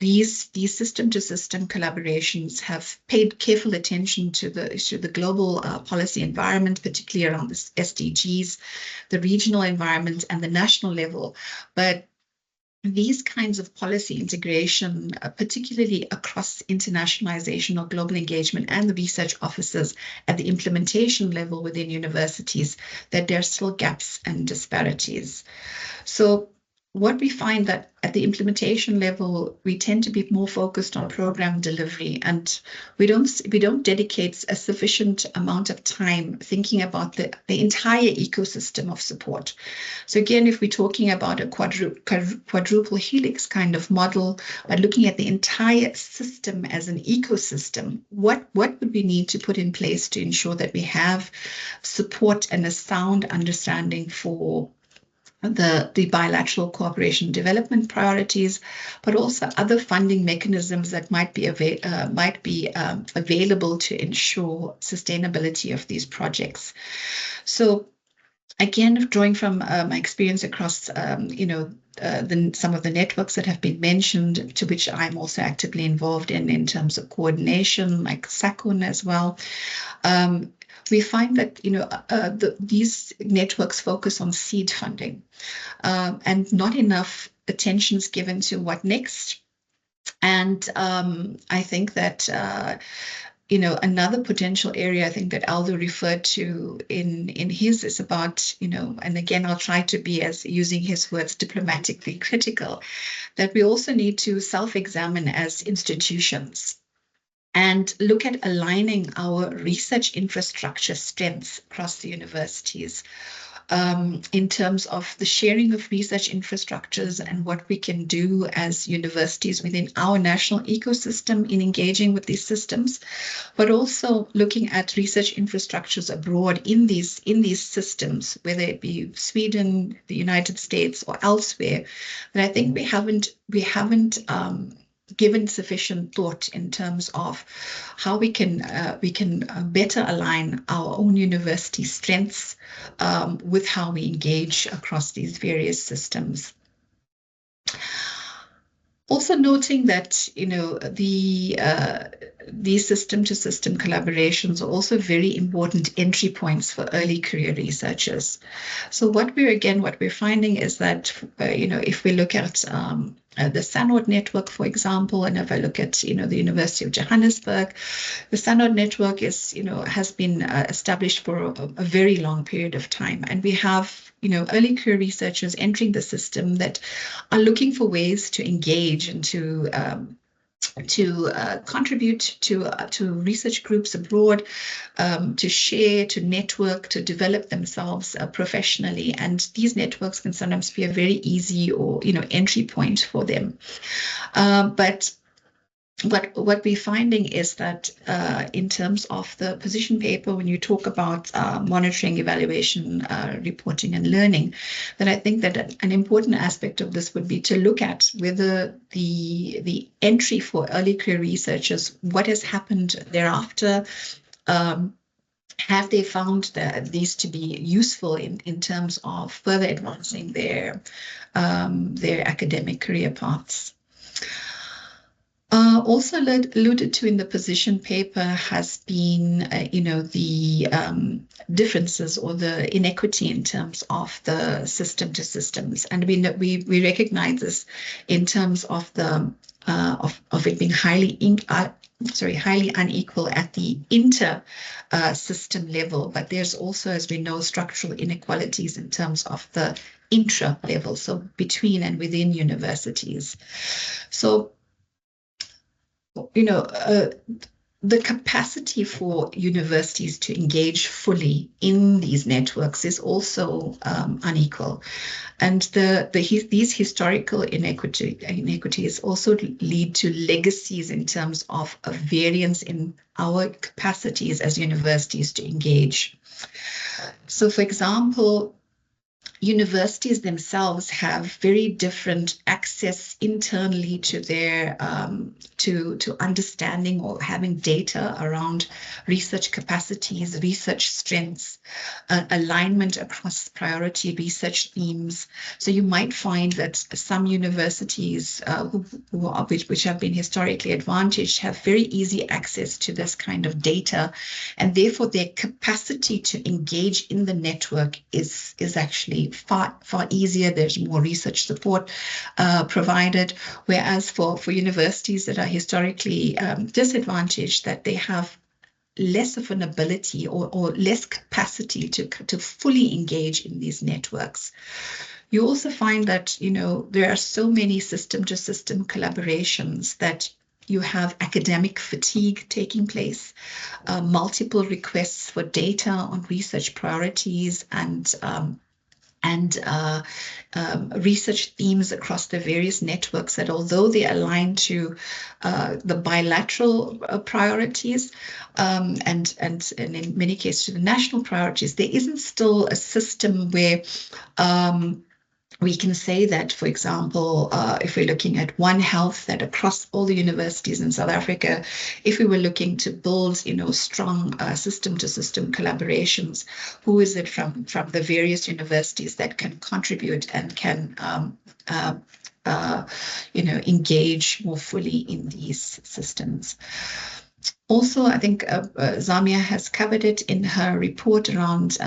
these system-to-system collaborations have paid careful attention to the global policy environment, particularly around the SDGs, the regional environment, and the national level. But these kinds of policy integration, particularly across internationalization or global engagement and the research offices at the implementation level within universities, that there are still gaps and disparities. So what we find that at the implementation level, we tend to be more focused on program delivery, and we don't dedicate a sufficient amount of time thinking about the entire ecosystem of support. So again, if we're talking about a quadruple helix kind of model, but looking at the entire system as an ecosystem, what would we need to put in place to ensure that we have support and a sound understanding for the bilateral cooperation development priorities, but also other funding mechanisms that might be available to ensure sustainability of these projects. So again, drawing from my experience across, some of the networks that have been mentioned, to which I'm also actively involved in terms of coordination, like SACUN as well. We find that these networks focus on seed funding, and not enough attention is given to what next. And I think that another potential area I think that Aldo referred to in his is about, and again, I'll try to be, as using his words, diplomatically critical, that we also need to self-examine as institutions and look at aligning our research infrastructure strengths across the universities in terms of the sharing of research infrastructures and what we can do as universities within our national ecosystem in engaging with these systems, but also looking at research infrastructures abroad in these systems, whether it be Sweden, the United States, or elsewhere. And I think we haven't given sufficient thought in terms of how we can better align our own university strengths with how we engage across these various systems. Also noting that these system-to-system collaborations are also very important entry points for early career researchers. So what we're finding is that if we look at the SANOD network, for example, and if I look at the University of Johannesburg, the SANOD network has been established for a very long period of time, and we have early career researchers entering the system that are looking for ways to engage and to contribute to research groups abroad, to share, to network, to develop themselves professionally. And these networks can sometimes be a very easy or entry point for them. But what we're finding is that in terms of the position paper, when you talk about monitoring, evaluation, reporting, and learning, then I think that an important aspect of this would be to look at whether the entry for early career researchers, what has happened thereafter, have they found these to be useful in terms of further advancing their academic career paths. Also alluded to in the position paper has been, the differences or the inequity in terms of the system to systems, and we recognize this in terms of the of it being highly unequal at the inter-system level, but there's also, as we know, structural inequalities in terms of the intra level, so between and within universities. So the capacity for universities to engage fully in these networks is also unequal. And these historical inequities also lead to legacies in terms of a variance in our capacities as universities to engage. So, for example, universities themselves have very different access internally to their to understanding or having data around research capacities, research strengths, alignment across priority research themes. So you might find that some universities which have been historically advantaged have very easy access to this kind of data, and therefore their capacity to engage in the network is actually far easier. There's more research support provided, whereas for universities that are historically disadvantaged, that they have less of an ability or less capacity to fully engage in these networks. You also find that, there are so many system-to-system collaborations that you have academic fatigue taking place, multiple requests for data on research priorities and research themes across the various networks, that although they align to the bilateral priorities and in many cases to the national priorities, there isn't still a system where we can say that, for example, if we're looking at One Health, that across all the universities in South Africa, if we were looking to build, strong system-to-system collaborations, who is it from the various universities that can contribute and can, engage more fully in these systems? Also, I think Zamia has covered it in her report around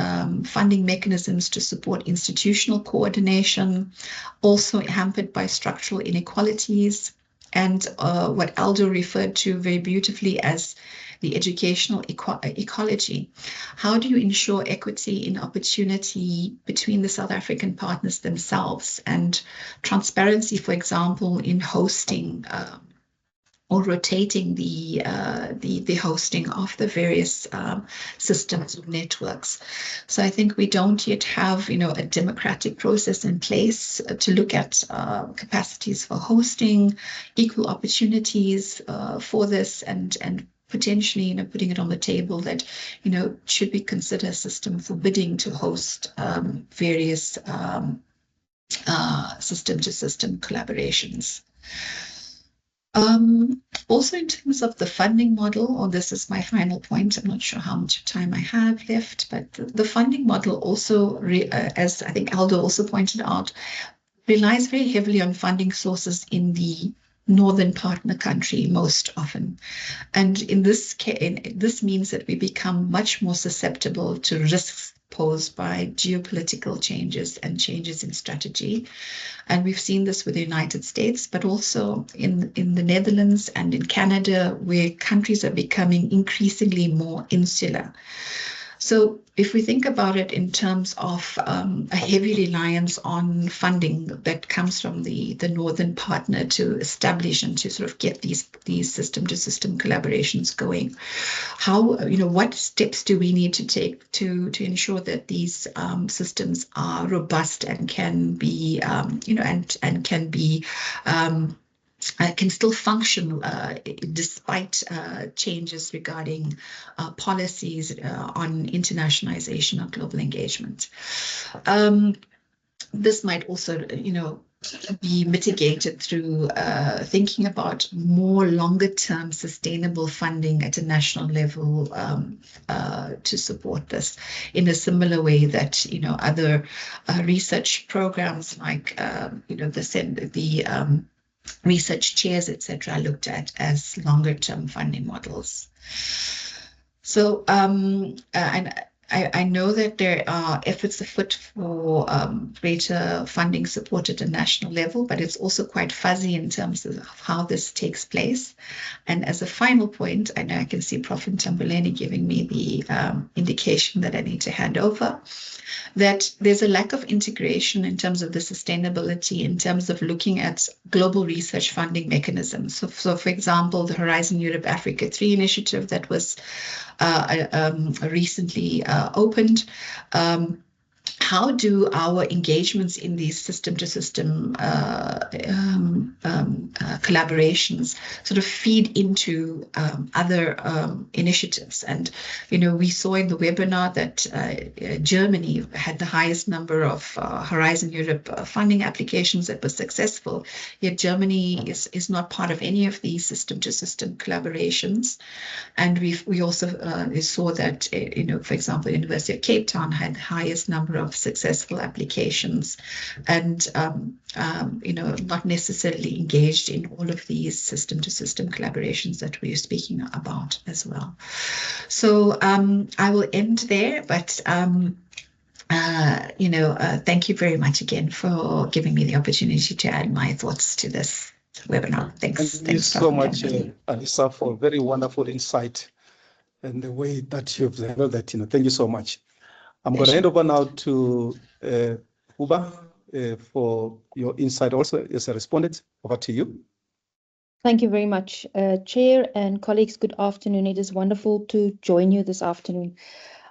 funding mechanisms to support institutional coordination, also hampered by structural inequalities, and what Aldo referred to very beautifully as the educational ecology. How do you ensure equity in opportunity between the South African partners themselves, and transparency, for example, in hosting or rotating the hosting of the various systems or networks? So I think we don't yet have, a democratic process in place to look at capacities for hosting, equal opportunities for this, and potentially, putting it on the table that, should we consider a system for bidding to host various system-to-system collaborations. Also, in terms of the funding model, or this is my final point, I'm not sure how much time I have left, but the funding model also, as I think Aldo also pointed out, relies very heavily on funding sources in the northern partner country most often. And in this case, this means that we become much more susceptible to risks posed by geopolitical changes and changes in strategy. And we've seen this with the United States, but also in the Netherlands and in Canada, where countries are becoming increasingly more insular. So if we think about it in terms of a heavy reliance on funding that comes from the northern partner to establish and to sort of get these system-to-system collaborations going, how, what steps do we need to take to ensure that these systems are robust and can be, and can be can still function despite changes regarding policies on internationalization or global engagement. This might also, be mitigated through thinking about more longer-term sustainable funding at a national level to support this, in a similar way that, other research programs like, the research chairs, etc., looked at as longer-term funding models. So, and I know that there are efforts afoot for greater funding support at a national level, but it's also quite fuzzy in terms of how this takes place. And as a final point, I know I can see Prof. Ntambuleni giving me the indication that I need to hand over, that there's a lack of integration in terms of the sustainability, in terms of looking at global research funding mechanisms. So for example, the Horizon Europe Africa 3 initiative that was recently opened. How do our engagements in these system-to-system collaborations sort of feed into other initiatives? And, we saw in the webinar that Germany had the highest number of Horizon Europe funding applications that were successful, yet Germany is not part of any of these system-to-system collaborations. And we also saw that, for example, the University of Cape Town had the highest number of successful applications, and not necessarily engaged in all of these system-to-system collaborations that we're speaking about as well. So I will end there, but thank you very much again for giving me the opportunity to add my thoughts to this webinar. Thanks. Thank you so much, Alisa, for a very wonderful insight and the way that you've handled that. Thank you so much. I'm going to hand over now to Uba. for your insight also as a respondent. Over to you. Thank you very much, Chair and colleagues. Good afternoon. It is wonderful to join you this afternoon.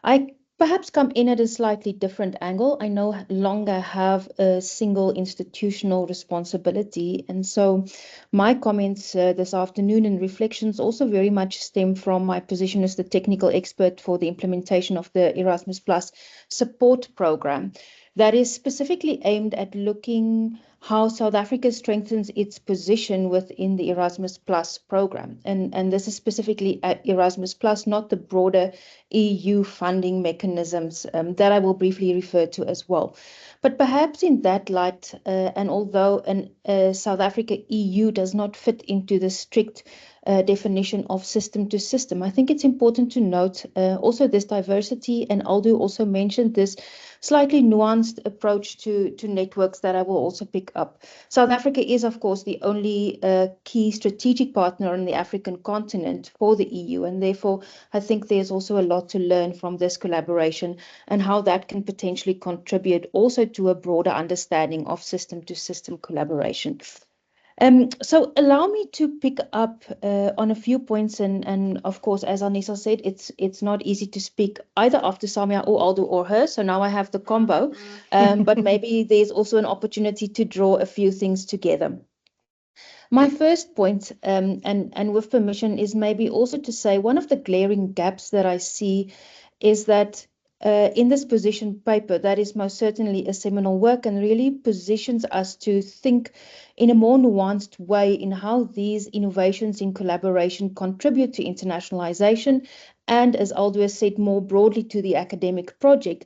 I perhaps come in at a slightly different angle. I no longer have a single institutional responsibility. And so my comments this afternoon and reflections also very much stem from my position as the technical expert for the implementation of the Erasmus Plus support program that is specifically aimed at looking how South Africa strengthens its position within the Erasmus Plus program. And this is specifically at Erasmus Plus, not the broader EU funding mechanisms that I will briefly refer to as well. But perhaps in that light, and although South Africa EU does not fit into the strict definition of system to system, I think it's important to note also this diversity, and Aldo also mentioned this slightly nuanced approach to networks that I will also pick up. South Africa is, of course, the only key strategic partner on the African continent for the EU, and therefore I think there's also a lot to learn from this collaboration and how that can potentially contribute also to a broader understanding of system-to-system collaboration. So allow me to pick up on a few points, and of course, as Anissa said, it's not easy to speak either after Samia or Aldo or her, so now I have the combo, but maybe there's also an opportunity to draw a few things together. My first point, and with permission, is maybe also to say one of the glaring gaps that I see is that in this position paper, that is most certainly a seminal work and really positions us to think in a more nuanced way in how these innovations in collaboration contribute to internationalization and, as Aldo has said, more broadly to the academic project.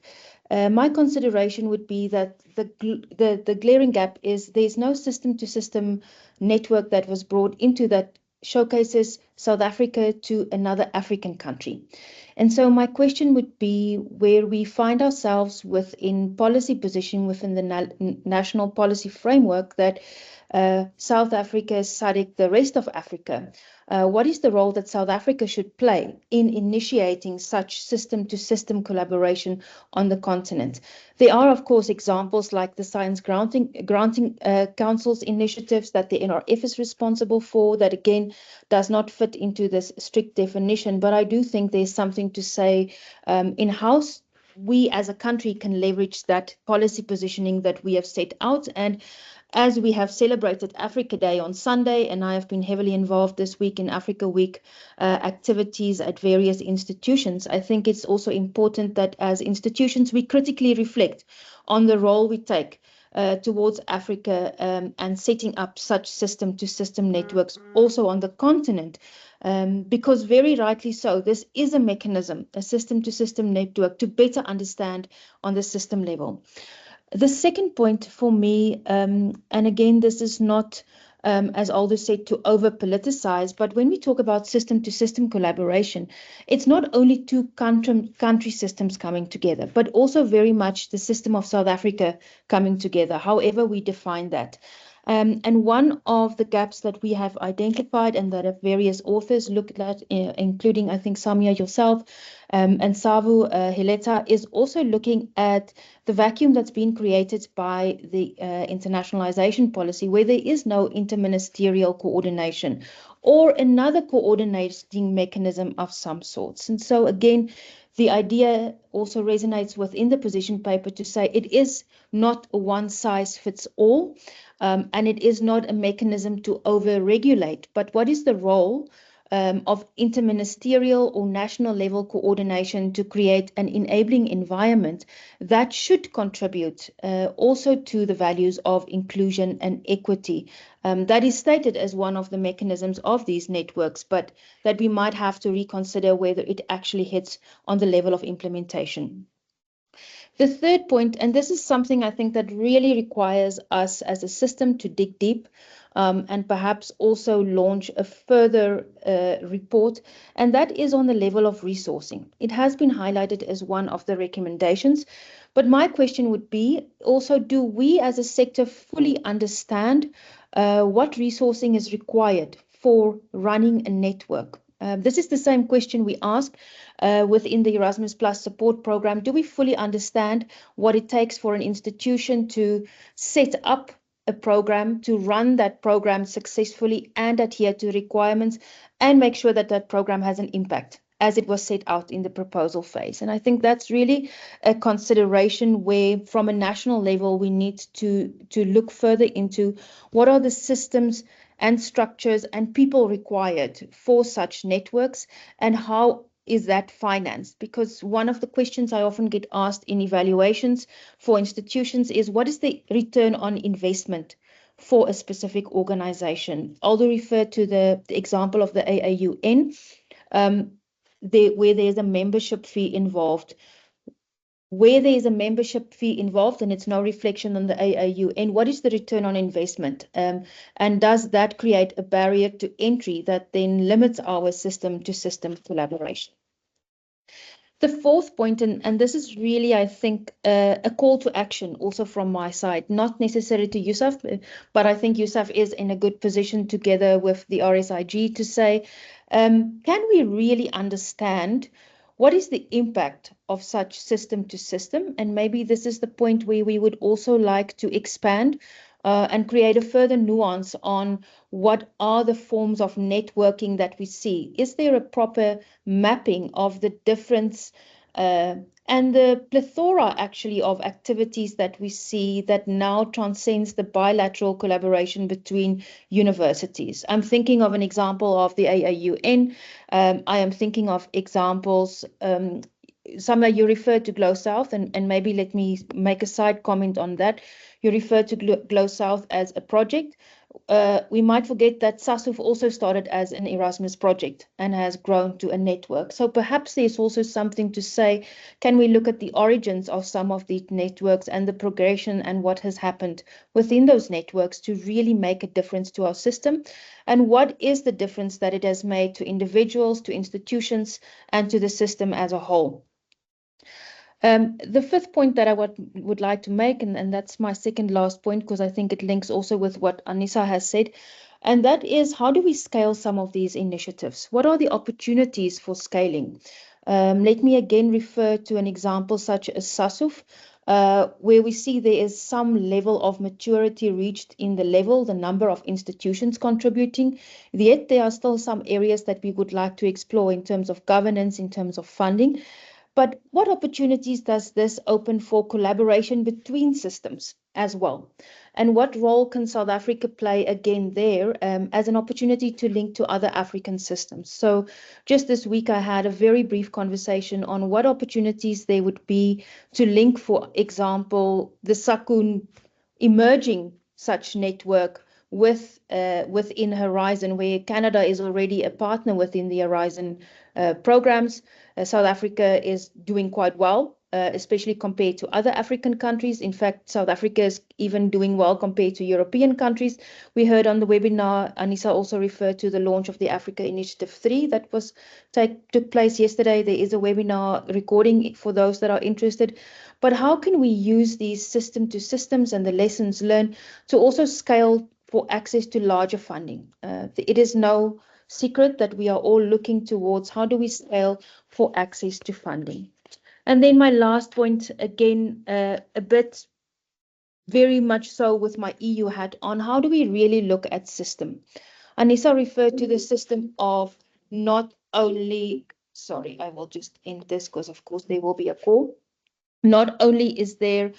My consideration would be that the glaring gap is there's no system-to-system network that was brought into that showcases South Africa to another African country. And so my question would be where we find ourselves within policy position within the national policy framework that South Africa, SADC, the rest of Africa. What is the role that South Africa should play in initiating such system-to-system collaboration on the continent? There are, of course, examples like the Science Granting Council's initiatives that the NRF is responsible for, that again does not fit into this strict definition. But I do think there's something to say in how we as a country can leverage that policy positioning that we have set out. And as we have celebrated Africa Day on Sunday, and I have been heavily involved this week in Africa Week activities at various institutions, I think it's also important that as institutions we critically reflect on the role we take towards Africa and setting up such system-to-system networks also on the continent. Because very rightly so, this is a mechanism, a system-to-system network to better understand on the system level. The second point for me, and again, this is not, as Aldo said, to over-politicize, but when we talk about system-to-system collaboration, it's not only two country systems coming together, but also very much the system of South Africa coming together, however we define that. And one of the gaps that we have identified and that various authors looked at, including, I think, Samia, yourself, and Savu Hileta, is also looking at the vacuum that's been created by the internationalization policy, where there is no interministerial coordination or another coordinating mechanism of some sorts. And so, again, the idea also resonates within the position paper to say it is not a one-size-fits-all, and it is not a mechanism to over-regulate. But what is the role of interministerial or national level coordination to create an enabling environment that should contribute also to the values of inclusion and equity? That is stated as one of the mechanisms of these networks, but that we might have to reconsider whether it actually hits on the level of implementation. The third point, and this is something I think that really requires us as a system to dig deep and perhaps also launch a further report, and that is on the level of resourcing. It has been highlighted as one of the recommendations, but my question would be also, do we as a sector fully understand what resourcing is required for running a network? This is the same question we ask within the Erasmus Plus support program. Do we fully understand what it takes for an institution to set up a program, to run that program successfully and adhere to requirements and make sure that that program has an impact as it was set out in the proposal phase? And I think that's really a consideration where from a national level we need to look further into what are the systems and structures and people required for such networks, and how is that financed? Because one of the questions I often get asked in evaluations for institutions is, what is the return on investment for a specific organization? Aldo referred to the example of the AAUN, where there's a membership fee involved. Where there is a membership fee involved and it's no reflection on the AAU, and what is the return on investment? And does that create a barrier to entry that then limits our system-to-system collaboration? The fourth point, and this is really, I think, a call to action also from my side, not necessarily to USAF, but I think USAF is in a good position together with the RISG to say, can we really understand what is the impact of such system to system? And maybe this is the point where we would also like to expand and create a further nuance on what are the forms of networking that we see. Is there a proper mapping of the difference and the plethora actually of activities that we see that now transcends the bilateral collaboration between universities? I'm thinking of an example of the AAUN. I am thinking of examples, Samla, you referred to Glow South, and maybe let me make a side comment on that. You referred to Glow South as a project. We might forget that SASUF also started as an Erasmus project and has grown to a network. So perhaps there's also something to say, can we look at the origins of some of these networks and the progression and what has happened within those networks to really make a difference to our system? And what is the difference that it has made to individuals, to institutions, and to the system as a whole? The fifth point that I would like to make, and that's my second last point, because I think it links also with what Anissa has said, and that is, how do we scale some of these initiatives? What are the opportunities for scaling? Let me again refer to an example such as SASUF, where we see there is some level of maturity reached in the number of institutions contributing, yet there are still some areas that we would like to explore in terms of governance, in terms of funding. But what opportunities does this open for collaboration between systems as well? And what role can South Africa play again there as an opportunity to link to other African systems? So just this week, I had a very brief conversation on what opportunities there would be to link, for example, the SACUN emerging such network within Horizon, where Canada is already a partner within the Horizon programs. South Africa is doing quite well, especially compared to other African countries. In fact, South Africa is even doing well compared to European countries. We heard on the webinar, Anissa also referred to the launch of the Africa Initiative 3 that took place yesterday. There is a webinar recording for those that are interested. But how can we use these system to systems and the lessons learned to also scale for access to larger funding? It is no secret that we are all looking towards how do we scale for access to funding. And then my last point, again, a bit very much so with my EU hat on, how do we really look at system? Anissa referred to the system of not only, sorry, I will just end this because of course there will be a call. Not only is there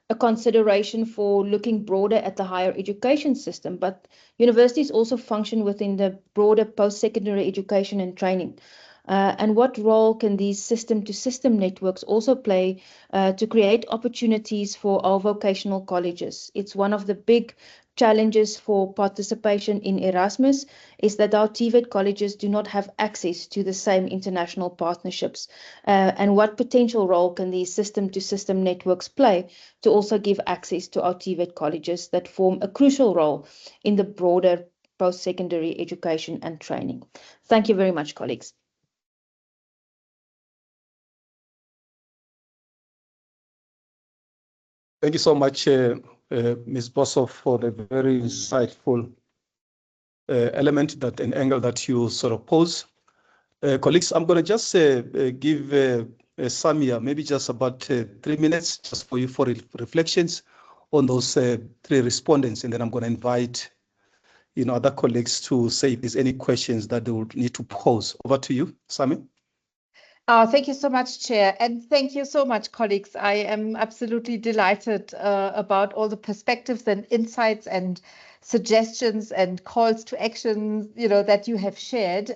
a consideration for looking broader at the higher education system, but universities also function within the broader post-secondary education and training. And what role can these system-to-system networks also play to create opportunities for our vocational colleges? It's one of the big challenges for participation in Erasmus is that our TVET colleges do not have access to the same international partnerships. And what potential role can these system-to-system networks play to also give access to our TVET colleges that form a crucial role in the broader post-secondary education and training? Thank you very much, colleagues. Thank you so much, Ms. Bosso, for the very insightful element and angle that you sort of pose. Colleagues, I'm going to just give Samia maybe just about 3 minutes just for you for reflections on those 3 respondents, and then I'm going to invite other colleagues to say if there's any questions that they would need to pose. Over to you, Samia. Thank you so much, Chair, and thank you so much, colleagues. I am absolutely delighted about all the perspectives and insights and suggestions and calls to action, that you have shared.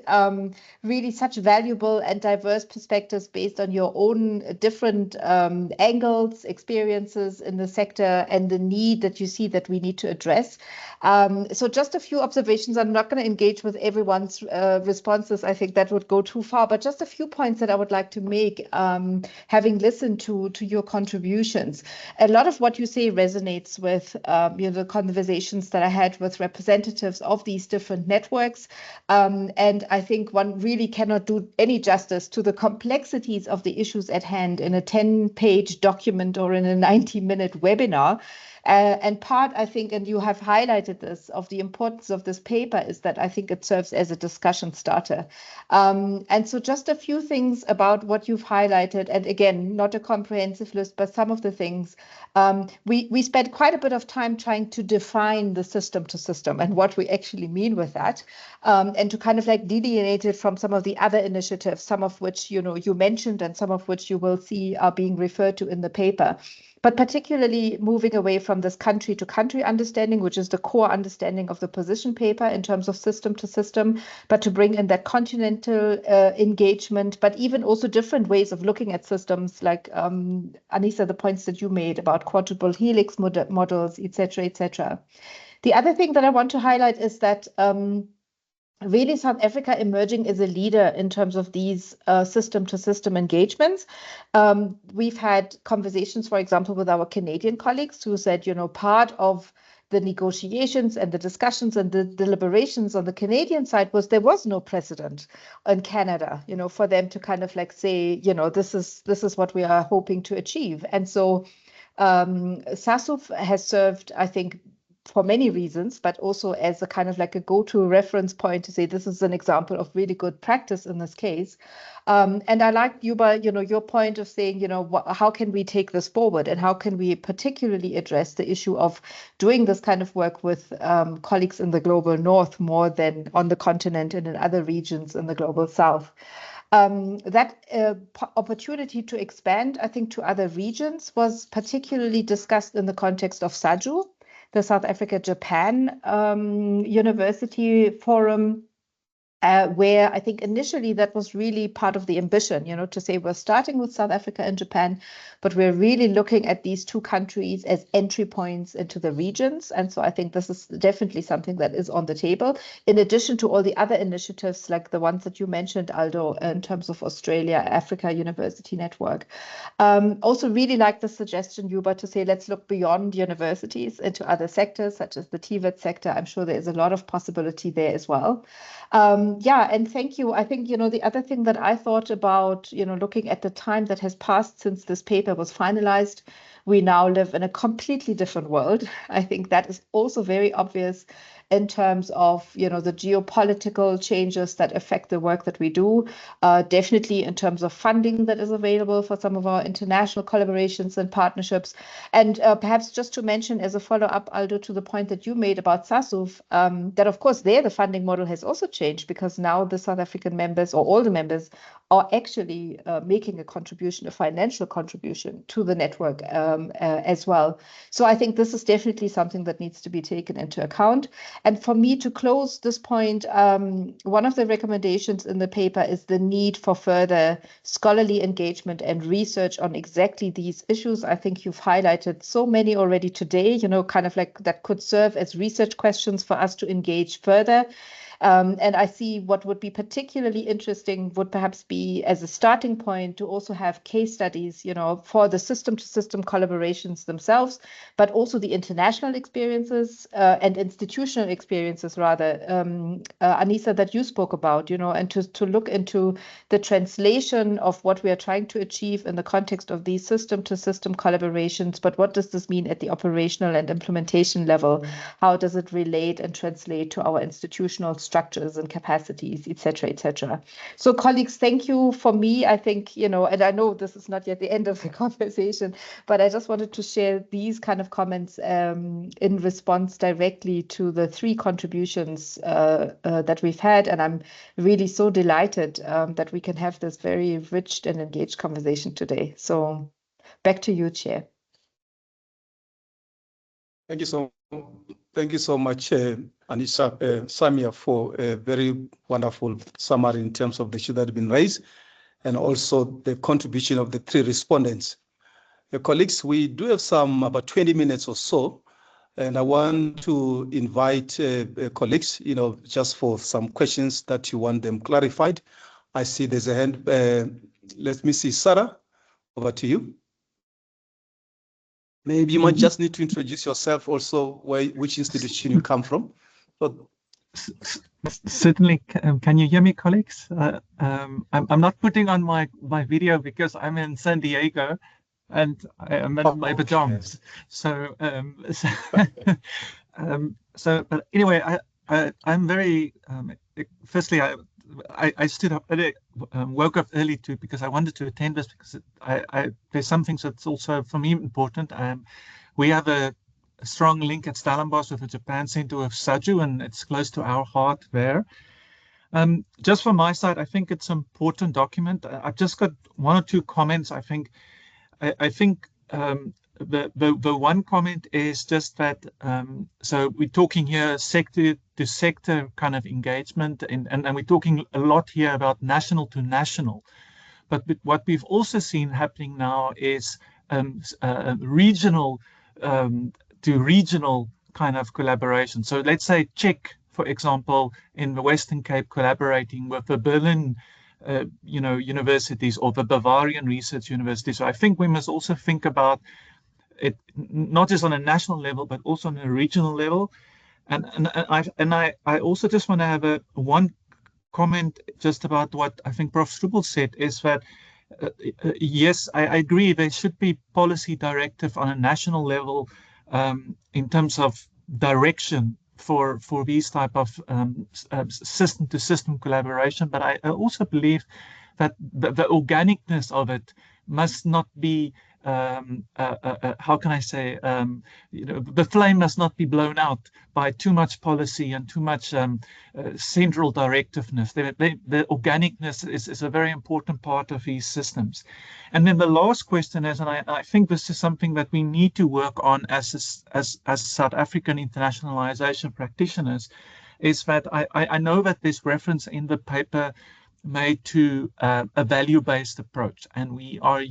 Really such valuable and diverse perspectives based on your own different angles, experiences in the sector, and the need that you see that we need to address. So just a few observations. I'm not going to engage with everyone's responses. I think that would go too far, but just a few points that I would like to make, having listened to your contributions. A lot of what you say resonates with the conversations that I had with representatives of these different networks. And I think one really cannot do any justice to the complexities of the issues at hand in a 10-page document or in a 90-minute webinar. And part, I think, and you have highlighted this, of the importance of this paper is that I think it serves as a discussion starter. And so just a few things about what you've highlighted, and again, not a comprehensive list, but some of the things. We spent quite a bit of time trying to define the system to system and what we actually mean with that, and to kind of like delineate it from some of the other initiatives, some of which you mentioned and some of which you will see are being referred to in the paper. But particularly moving away from this country-to-country understanding, which is the core understanding of the position paper in terms of system to system, but to bring in that continental engagement, but even also different ways of looking at systems, like Anissa, the points that you made about quadruple helix models, et cetera, et cetera. The other thing that I want to highlight is that really South Africa emerging as a leader in terms of these system-to-system engagements. We've had conversations, for example, with our Canadian colleagues who said, part of the negotiations and the discussions and the deliberations on the Canadian side was there was no precedent in Canada, for them to kind of like say, this is what we are hoping to achieve. And so SASUF has served, I think, for many reasons, but also as a kind of like a go-to reference point to say this is an example of really good practice in this case. And I like, Yuba, your point of saying, how can we take this forward and how can we particularly address the issue of doing this kind of work with colleagues in the global north more than on the continent and in other regions in the global south. That opportunity to expand, I think, to other regions was particularly discussed in the context of SAJU, the South Africa-Japan University Forum, where I think initially that was really part of the ambition, to say we're starting with South Africa and Japan, but we're really looking at these two countries as entry points into the regions. And so I think this is definitely something that is on the table, in addition to all the other initiatives like the ones that you mentioned, Aldo, in terms of Australia, Africa University Network. Also really like the suggestion, Yuba, to say let's look beyond universities into other sectors, such as the TVET sector. I'm sure there is a lot of possibility there as well. And thank you. I think, the other thing that I thought about, looking at the time that has passed since this paper was finalized, we now live in a completely different world. I think that is also very obvious in terms of, the geopolitical changes that affect the work that we do, definitely in terms of funding that is available for some of our international collaborations and partnerships. And perhaps just to mention as a follow-up, Aldo, to the point that you made about SASUF, that of course there the funding model has also changed because now the South African members or all the members are actually making a contribution, a financial contribution to the network as well. So I think this is definitely something that needs to be taken into account. And for me to close this point, one of the recommendations in the paper is the need for further scholarly engagement and research on exactly these issues. I think you've highlighted so many already today, kind of like that could serve as research questions for us to engage further. And I see what would be particularly interesting would perhaps be as a starting point to also have case studies, for the system-to-system collaborations themselves, but also the international experiences and institutional experiences, rather, Anissa, that you spoke about, and to look into the translation of what we are trying to achieve in the context of these system-to-system collaborations. But what does this mean at the operational and implementation level? How does it relate and translate to our institutional structure structures and capacities, etc., etc. So colleagues, thank you. For me, I think, and I know this is not yet the end of the conversation, but I just wanted to share these kind of comments in response directly to the 3 contributions that we've had. And I'm really so delighted that we can have this very rich and engaged conversation today. So back to you, Chair. Thank you so much, Anissa, Samia, for a very wonderful summary in terms of the issues that have been raised, and also the contribution of the 3 respondents. Colleagues, we do have about 20 minutes or so, and I want to invite colleagues, just for some questions that you want them clarified. I see there's a hand. Let me see, Sarah, over to you. Maybe you might just need to introduce yourself also, which institution you come from. Certainly. Can you hear me, colleagues? I'm not putting on my video because I'm in San Diego and I'm in my pajamas. So, but anyway, I'm very, firstly, I stood up early, woke up early because I wanted to attend this, because there's some things that's also for me important. We have a strong link at Stellenbosch with the Japan Center of SAJU, and it's close to our heart there. Just from my side, I think it's an important document. I've just got 1 or 2 comments. I think the one comment is just that, so we're talking here sector to sector kind of engagement, and we're talking a lot here about national to national. But what we've also seen happening now is regional to regional kind of collaboration. So let's say Czech, for example, in the Western Cape, collaborating with the Berlin universities or the Bavarian research universities. So I think we must also think about it not just on a national level, but also on a regional level. And I also just want to have one comment just about what I think Prof. Strubel said, is that yes, I agree there should be policy directive on a national level in terms of direction for these type of system to system collaboration. But I also believe that the organicness of it must not be how can I say, the flame must not be blown out by too much policy and too much central directiveness. The organicness is a very important part of these systems. And then the last question is, and I think this is something that we need to work on as South African internationalization practitioners, is that I know that this reference in the paper made to a value-based approach, and we are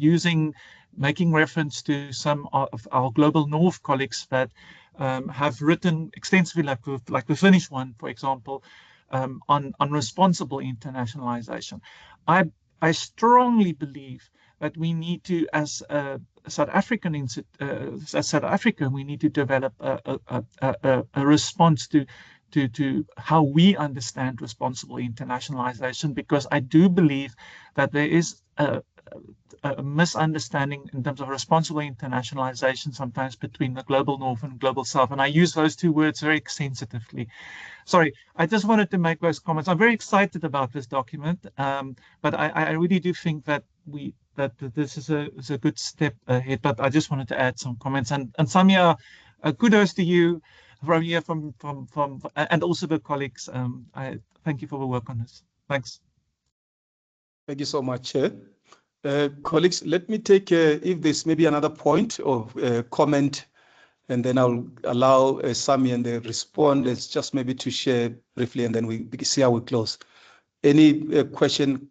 making reference to some of our Global North colleagues that have written extensively, like the Finnish one, for example, on responsible internationalization. I strongly believe that we need to, as South Africa, we need to develop a response to how we understand responsible internationalization, because I do believe that there is a misunderstanding in terms of responsible internationalization sometimes between the Global North and Global South. And I use those 2 words very sensitively. Sorry, I just wanted to make those comments. I'm very excited about this document, but I really do think that this is a good step ahead. But I just wanted to add some comments. And Samia, kudos to you from here, from and also the colleagues. I thank you for the work on this. Thanks. Thank you so much, Chair. Colleagues, let me take, if there's maybe another point of comment, and then I'll allow Sami and the respondents just maybe to share briefly, and then we see how we close. Any question,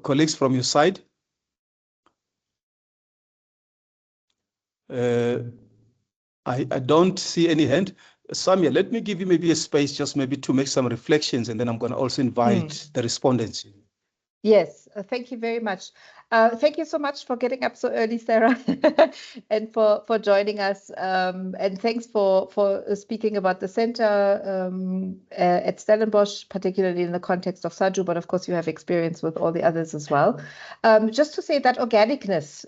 colleagues, from your side? I don't see any hand. Samia, let me give you maybe a space just maybe to make some reflections, and then I'm going to also invite the respondents. Yes, thank you very much. Thank you so much for getting up so early, Sarah, and for joining us. And thanks for speaking about the center at Stellenbosch, particularly in the context of SADU, but of course you have experience with all the others as well. Just to say that organicness,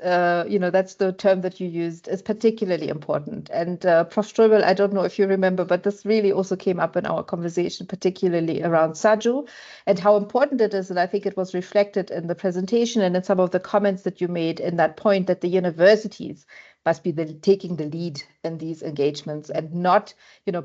that's the term that you used, is particularly important. And Prof. Strobel, I don't know if you remember, but this really also came up in our conversation, particularly around SADU and how important it is. And I think it was reflected in the presentation and in some of the comments that you made in that point that the universities must be taking the lead in these engagements and not,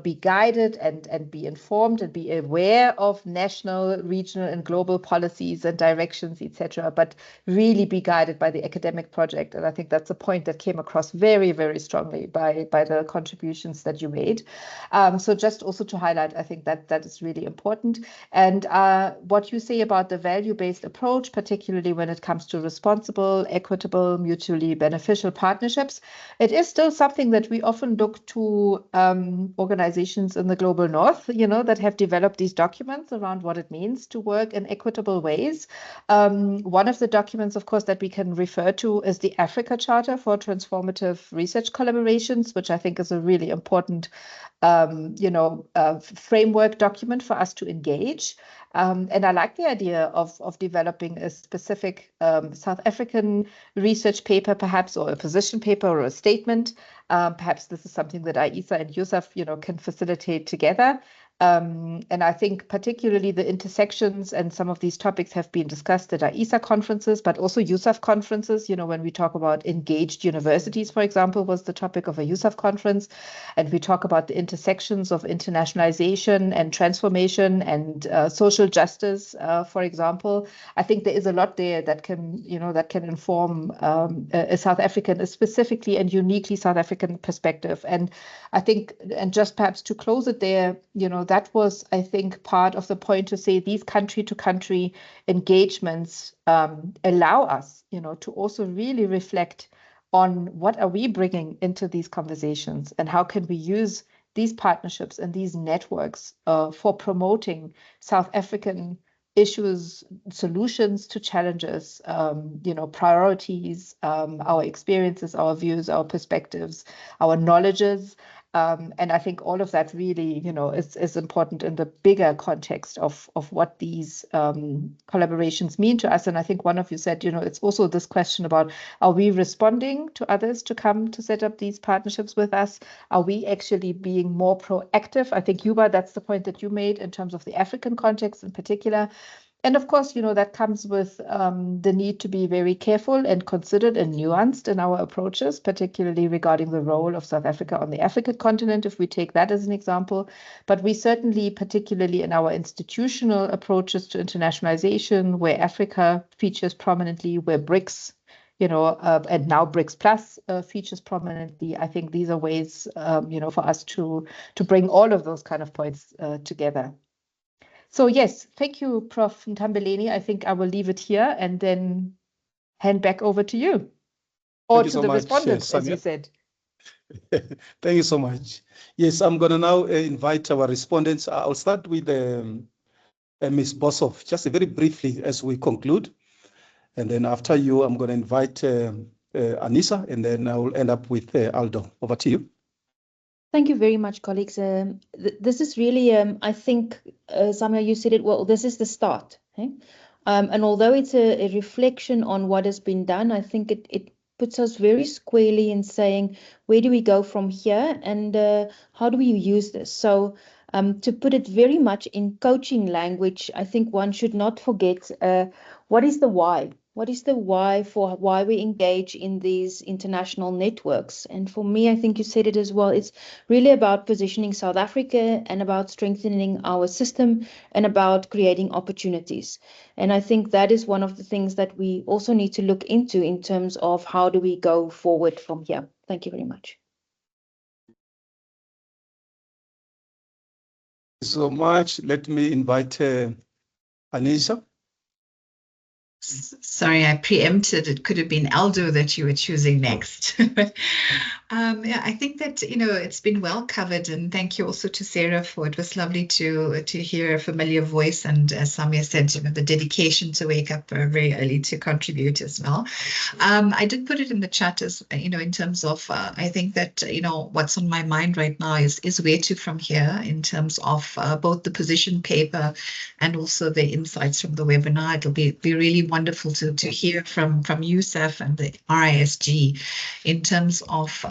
be guided and be informed and be aware of national, regional, and global policies and directions, etc., but really be guided by the academic project. And I think that's a point that came across very, very strongly by the contributions that you made. So just also to highlight, I think that is really important. And what you say about the value-based approach, particularly when it comes to responsible, equitable, mutually beneficial partnerships, it is still something that we often look to organizations in the global north, that have developed these documents around what it means to work in equitable ways. One of the documents, of course, that we can refer to is the Africa Charter for Transformative Research Collaborations, which I think is a really important framework document for us to engage. And I like the idea of developing a specific South African research paper, perhaps, or a position paper or a statement. Perhaps this is something that Aisa and Yusuf, can facilitate together. And I think particularly the intersections and some of these topics have been discussed at Aisa conferences, but also Yusuf conferences. When we talk about engaged universities, for example, was the topic of a Yusuf conference. And we talk about the intersections of internationalization and transformation and social justice, for example. I think there is a lot there that can inform a South African, a specifically and uniquely South African perspective. And I think, and just perhaps to close it there, that was, I think, part of the point to say these country-to-country engagements allow us, to also really reflect on what are we bringing into these conversations and how can we use these partnerships and these networks for promoting South African issues, solutions to challenges, priorities, our experiences, our views, our perspectives, our knowledges. And I think all of that really, is important in the bigger context of what these collaborations mean to us. And I think one of you said, it's also this question about, are we responding to others to come to set up these partnerships with us? Are we actually being more proactive? I think, Yuba, that's the point that you made in terms of the African context in particular. And of course, that comes with the need to be very careful and considered and nuanced in our approaches, particularly regarding the role of South Africa on the African continent, if we take that as an example. But we certainly, particularly in our institutional approaches to internationalization, where Africa features prominently, where BRICS, and now BRICS Plus features prominently, I think these are ways, for us to bring all of those kind of points together. So yes, thank you, Prof. Ntambeleni. I think I will leave it here and then hand back over to you. Or to the respondents, as you said. Thank you so much. Yes, I'm going to now invite our respondents. I'll start with Ms. Boshoff, just very briefly as we conclude. And then after you, I'm going to invite Anissa, and then I will end up with Aldo. Over to you. Thank you very much, colleagues. This is really, I think, Samia, you said it well, this is the start. Okay? And although it's a reflection on what has been done, I think it puts us very squarely in saying, where do we go from here and how do we use this? So to put it very much in coaching language, I think one should not forget what is the why? What is the why for why we engage in these international networks? And for me, I think you said it as well, it's really about positioning South Africa and about strengthening our system and about creating opportunities. And I think that is one of the things that we also need to look into in terms of how do we go forward from here. Thank you very much. So much. Let me invite Anissa. Sorry, I preempted. It could have been Aldo that you were choosing next. Yeah, I think that, it's been well covered, and thank you also to Sarah for it was lovely to hear a familiar voice, and as Samia said, the dedication to wake up very early to contribute as well. I did put it in the chat as, in terms of, I think that, what's on my mind right now is where to from here in terms of both the position paper and also the insights from the webinar. It'll be really wonderful to hear from USAF and the RISG in terms of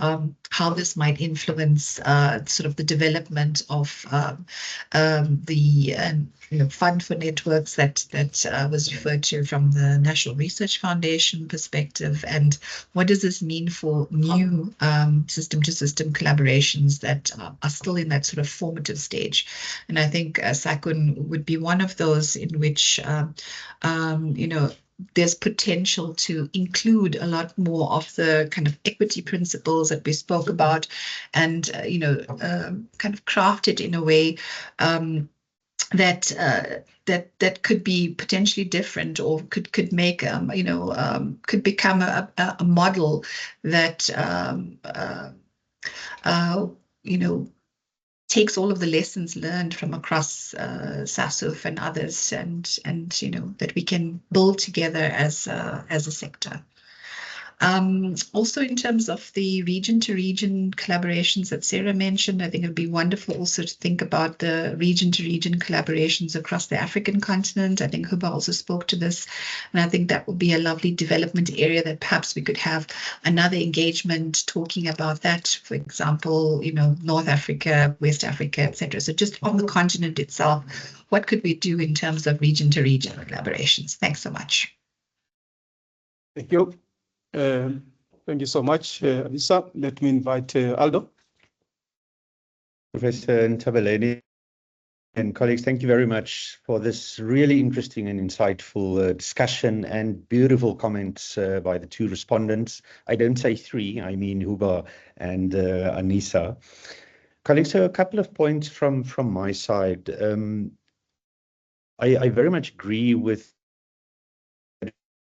how this might influence sort of the development of the fund for networks that was referred to from the National Research Foundation perspective, and what does this mean for new system-to-system collaborations that are still in that sort of formative stage. And I think SACUN would be one of those in which there's potential to include a lot more of the kind of equity principles that we spoke about, and kind of craft it in a way that could be potentially different, or could make could become a model that takes all of the lessons learned from across SASUF and others, and that we can build together as a sector. Also, in terms of the region-to-region collaborations that Sarah mentioned, I think it would be wonderful also to think about the region-to-region collaborations across the African continent. I think Huba also spoke to this, and I think that would be a lovely development area that perhaps we could have another engagement talking about that. For example, North Africa, West Africa, etc. So just on the continent itself, what could we do in terms of region-to-region collaborations? Thanks so much. Thank you. Thank you so much, Lisa. Let me invite Aldo. Professor Ntabeleni and colleagues, thank you very much for this really interesting and insightful discussion, and beautiful comments by the two respondents. I don't say three, I mean Huba and Anissa. Colleagues, so a couple of points from my side. I very much agree with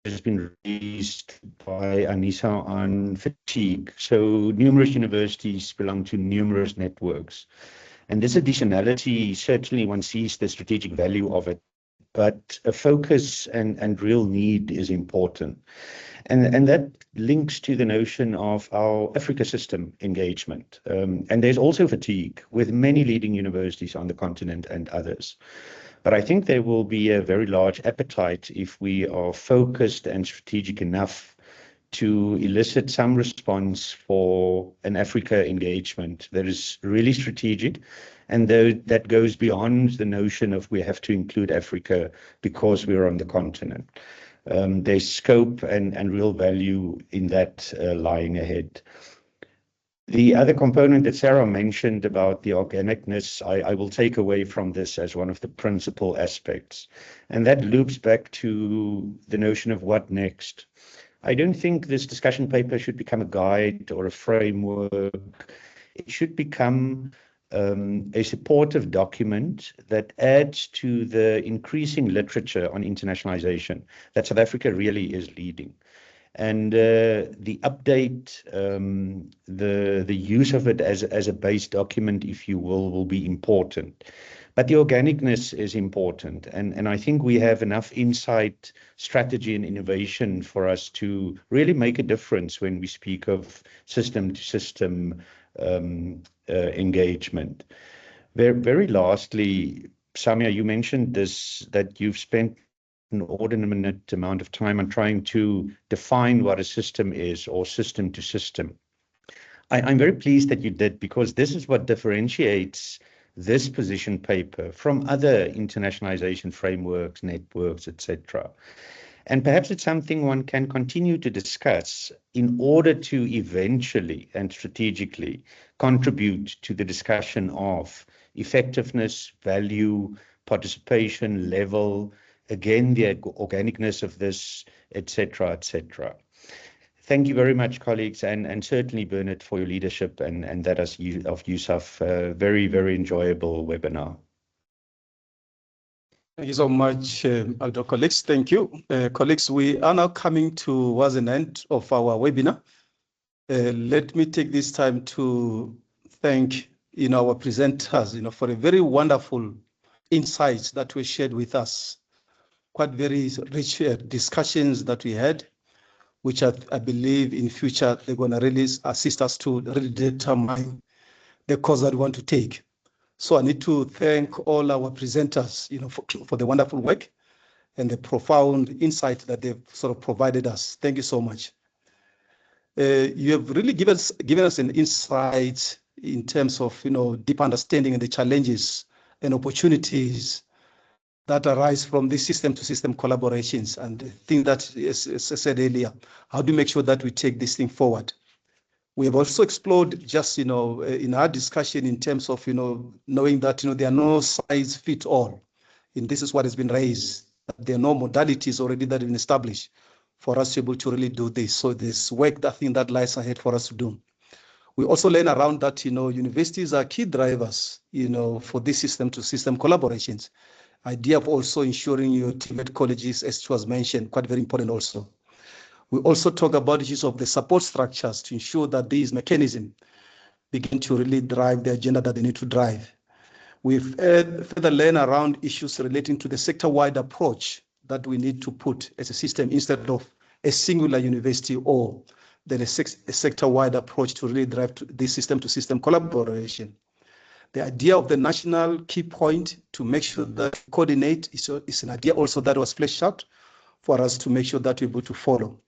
has been raised by Anissa on fatigue. So numerous universities belong to numerous networks. And this additionality, certainly one sees the strategic value of it, but a focus and real need is important. And that links to the notion of our Africa system engagement. And there's also fatigue with many leading universities on the continent and others. But I think there will be a very large appetite if we are focused and strategic enough to elicit some response for an Africa engagement that is really strategic, and that goes beyond the notion of we have to include Africa because we're on the continent. There's scope and real value in that lying ahead. The other component that Sarah mentioned about the organicness, I will take away from this as one of the principal aspects. And that loops back to the notion of what next. I don't think this discussion paper should become a guide or a framework. It should become a supportive document that adds to the increasing literature on internationalization that South Africa really is leading. And the update, the use of it as a base document, if you will be important. But the organicness is important. And I think we have enough insight, strategy, and innovation for us to really make a difference when we speak of system-to-system engagement. Very lastly, Samia, you mentioned this, that you've spent an inordinate amount of time on trying to define what a system is, or system to system. I'm very pleased that you did, because this is what differentiates this position paper from other internationalization frameworks, networks, etc. And perhaps it's something one can continue to discuss in order to eventually and strategically contribute to the discussion of effectiveness, value, participation level, again, the organicness of this, etc., etc. Thank you very much, colleagues, and certainly, Bernard, for your leadership and that of USAF. Very, very enjoyable webinar. Thank you so much, Aldo. Colleagues, thank you. Colleagues, we are now coming towards an end of our webinar. Let me take this time to thank our presenters for a very wonderful insights that were shared with us. Quite very rich discussions that we had, which I believe in future they're going to really assist us to really determine the course that we want to take. So I need to thank all our presenters, for the wonderful work and the profound insight that they've sort of provided us. Thank you so much. You have really given us an insight in terms of deep understanding and the challenges and opportunities that arise from these system-to-system collaborations. And the thing that, as I said earlier, how do we make sure that we take this thing forward? We have also explored just, in our discussion in terms of, knowing that, there are no size fit all. And this is what has been raised. There are no modalities already that have been established for us to be able to really do this. So there's work, that thing that lies ahead for us to do. We also learn around that, universities are key drivers, for this system-to-system collaborations. Idea of also ensuring your TVET colleges, as it was mentioned, quite very important also. We also talk about issues of the support structures to ensure that these mechanisms begin to really drive the agenda that they need to drive. We've further learned around issues relating to the sector-wide approach that we need to put as a system instead of a singular university, or then a sector-wide approach to really drive this system-to-system collaboration. The idea of the national key point to make sure that we coordinate is an idea also that was fleshed out for us to make sure that we're able to follow.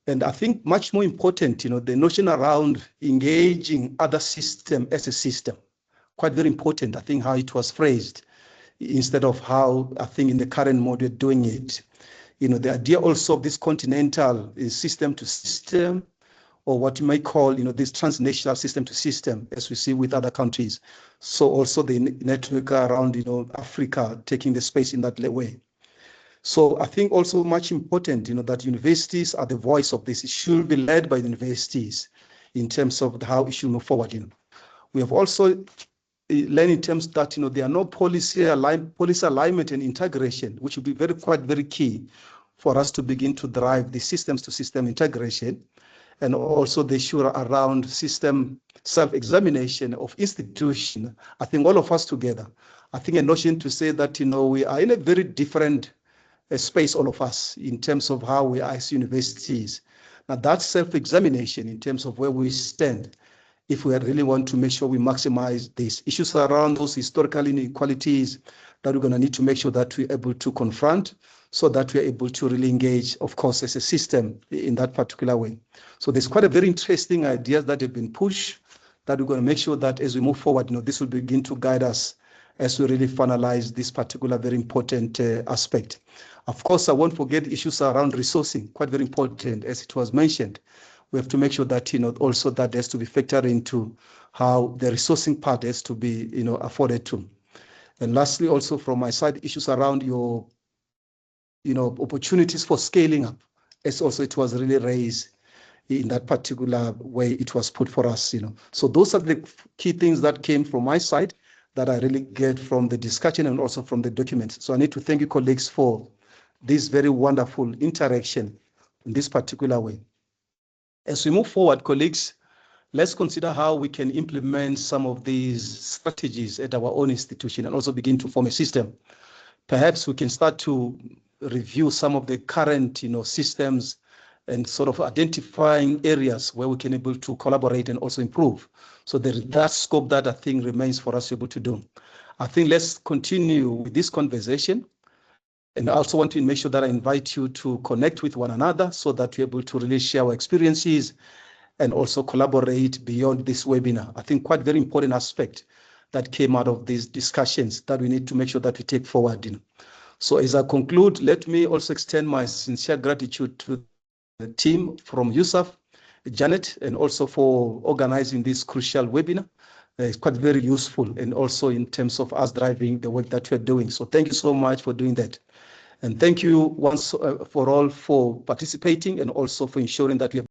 And I think much more important, the notion around engaging other system as a system, quite very important, I think, how it was phrased, instead of how I think in the current mode we're doing it. The idea also of this continental system to system, or what you might call, this transnational system to system, as we see with other countries. So also the network around, Africa taking the space in that way. So I think also much important, that universities are the voice of this. It should be led by universities in terms of how it should move forward. We have also learned in terms that, there are no policy alignment and integration, which will be quite very key for us to begin to drive the systems to system integration, and also the issue around system self-examination of institution. I think all of us together, I think a notion to say that, we are in a very different space, all of us, in terms of how we are as universities. Now that self-examination in terms of where we stand, if we really want to make sure we maximize these issues around those historical inequalities that we're going to need to make sure that we're able to confront, so that we're able to really engage, of course, as a system in that particular way. So there's quite a very interesting ideas that have been pushed that we're going to make sure that as we move forward, this will begin to guide us as we really finalize this particular very important aspect. Of course, I won't forget issues around resourcing, quite very important, as it was mentioned. We have to make sure that, also that has to be factored into how the resourcing part has to be, afforded to. And lastly, also from my side, issues around your, opportunities for scaling up, as also it was really raised in that particular way it was put for us, So those are the key things that came from my side that I really get from the discussion and also from the documents. So I need to thank you, colleagues, for this very wonderful interaction in this particular way. As we move forward, colleagues, let's consider how we can implement some of these strategies at our own institution and also begin to form a system. Perhaps we can start to review some of the current, systems and sort of identifying areas where we can be able to collaborate and also improve. So there's that scope that I think remains for us to be able to do. I think let's continue with this conversation. And I also want to make sure that I invite you to connect with one another so that we're able to really share our experiences and also collaborate beyond this webinar. I think quite very important aspect that came out of these discussions that we need to make sure that we take forward. So as I conclude, let me also extend my sincere gratitude to the team from USAF, Janet, and also for organizing this crucial webinar. It's quite very useful, and also in terms of us driving the work that we're doing. So thank you so much for doing that. And thank you once for all for participating and also for ensuring that we have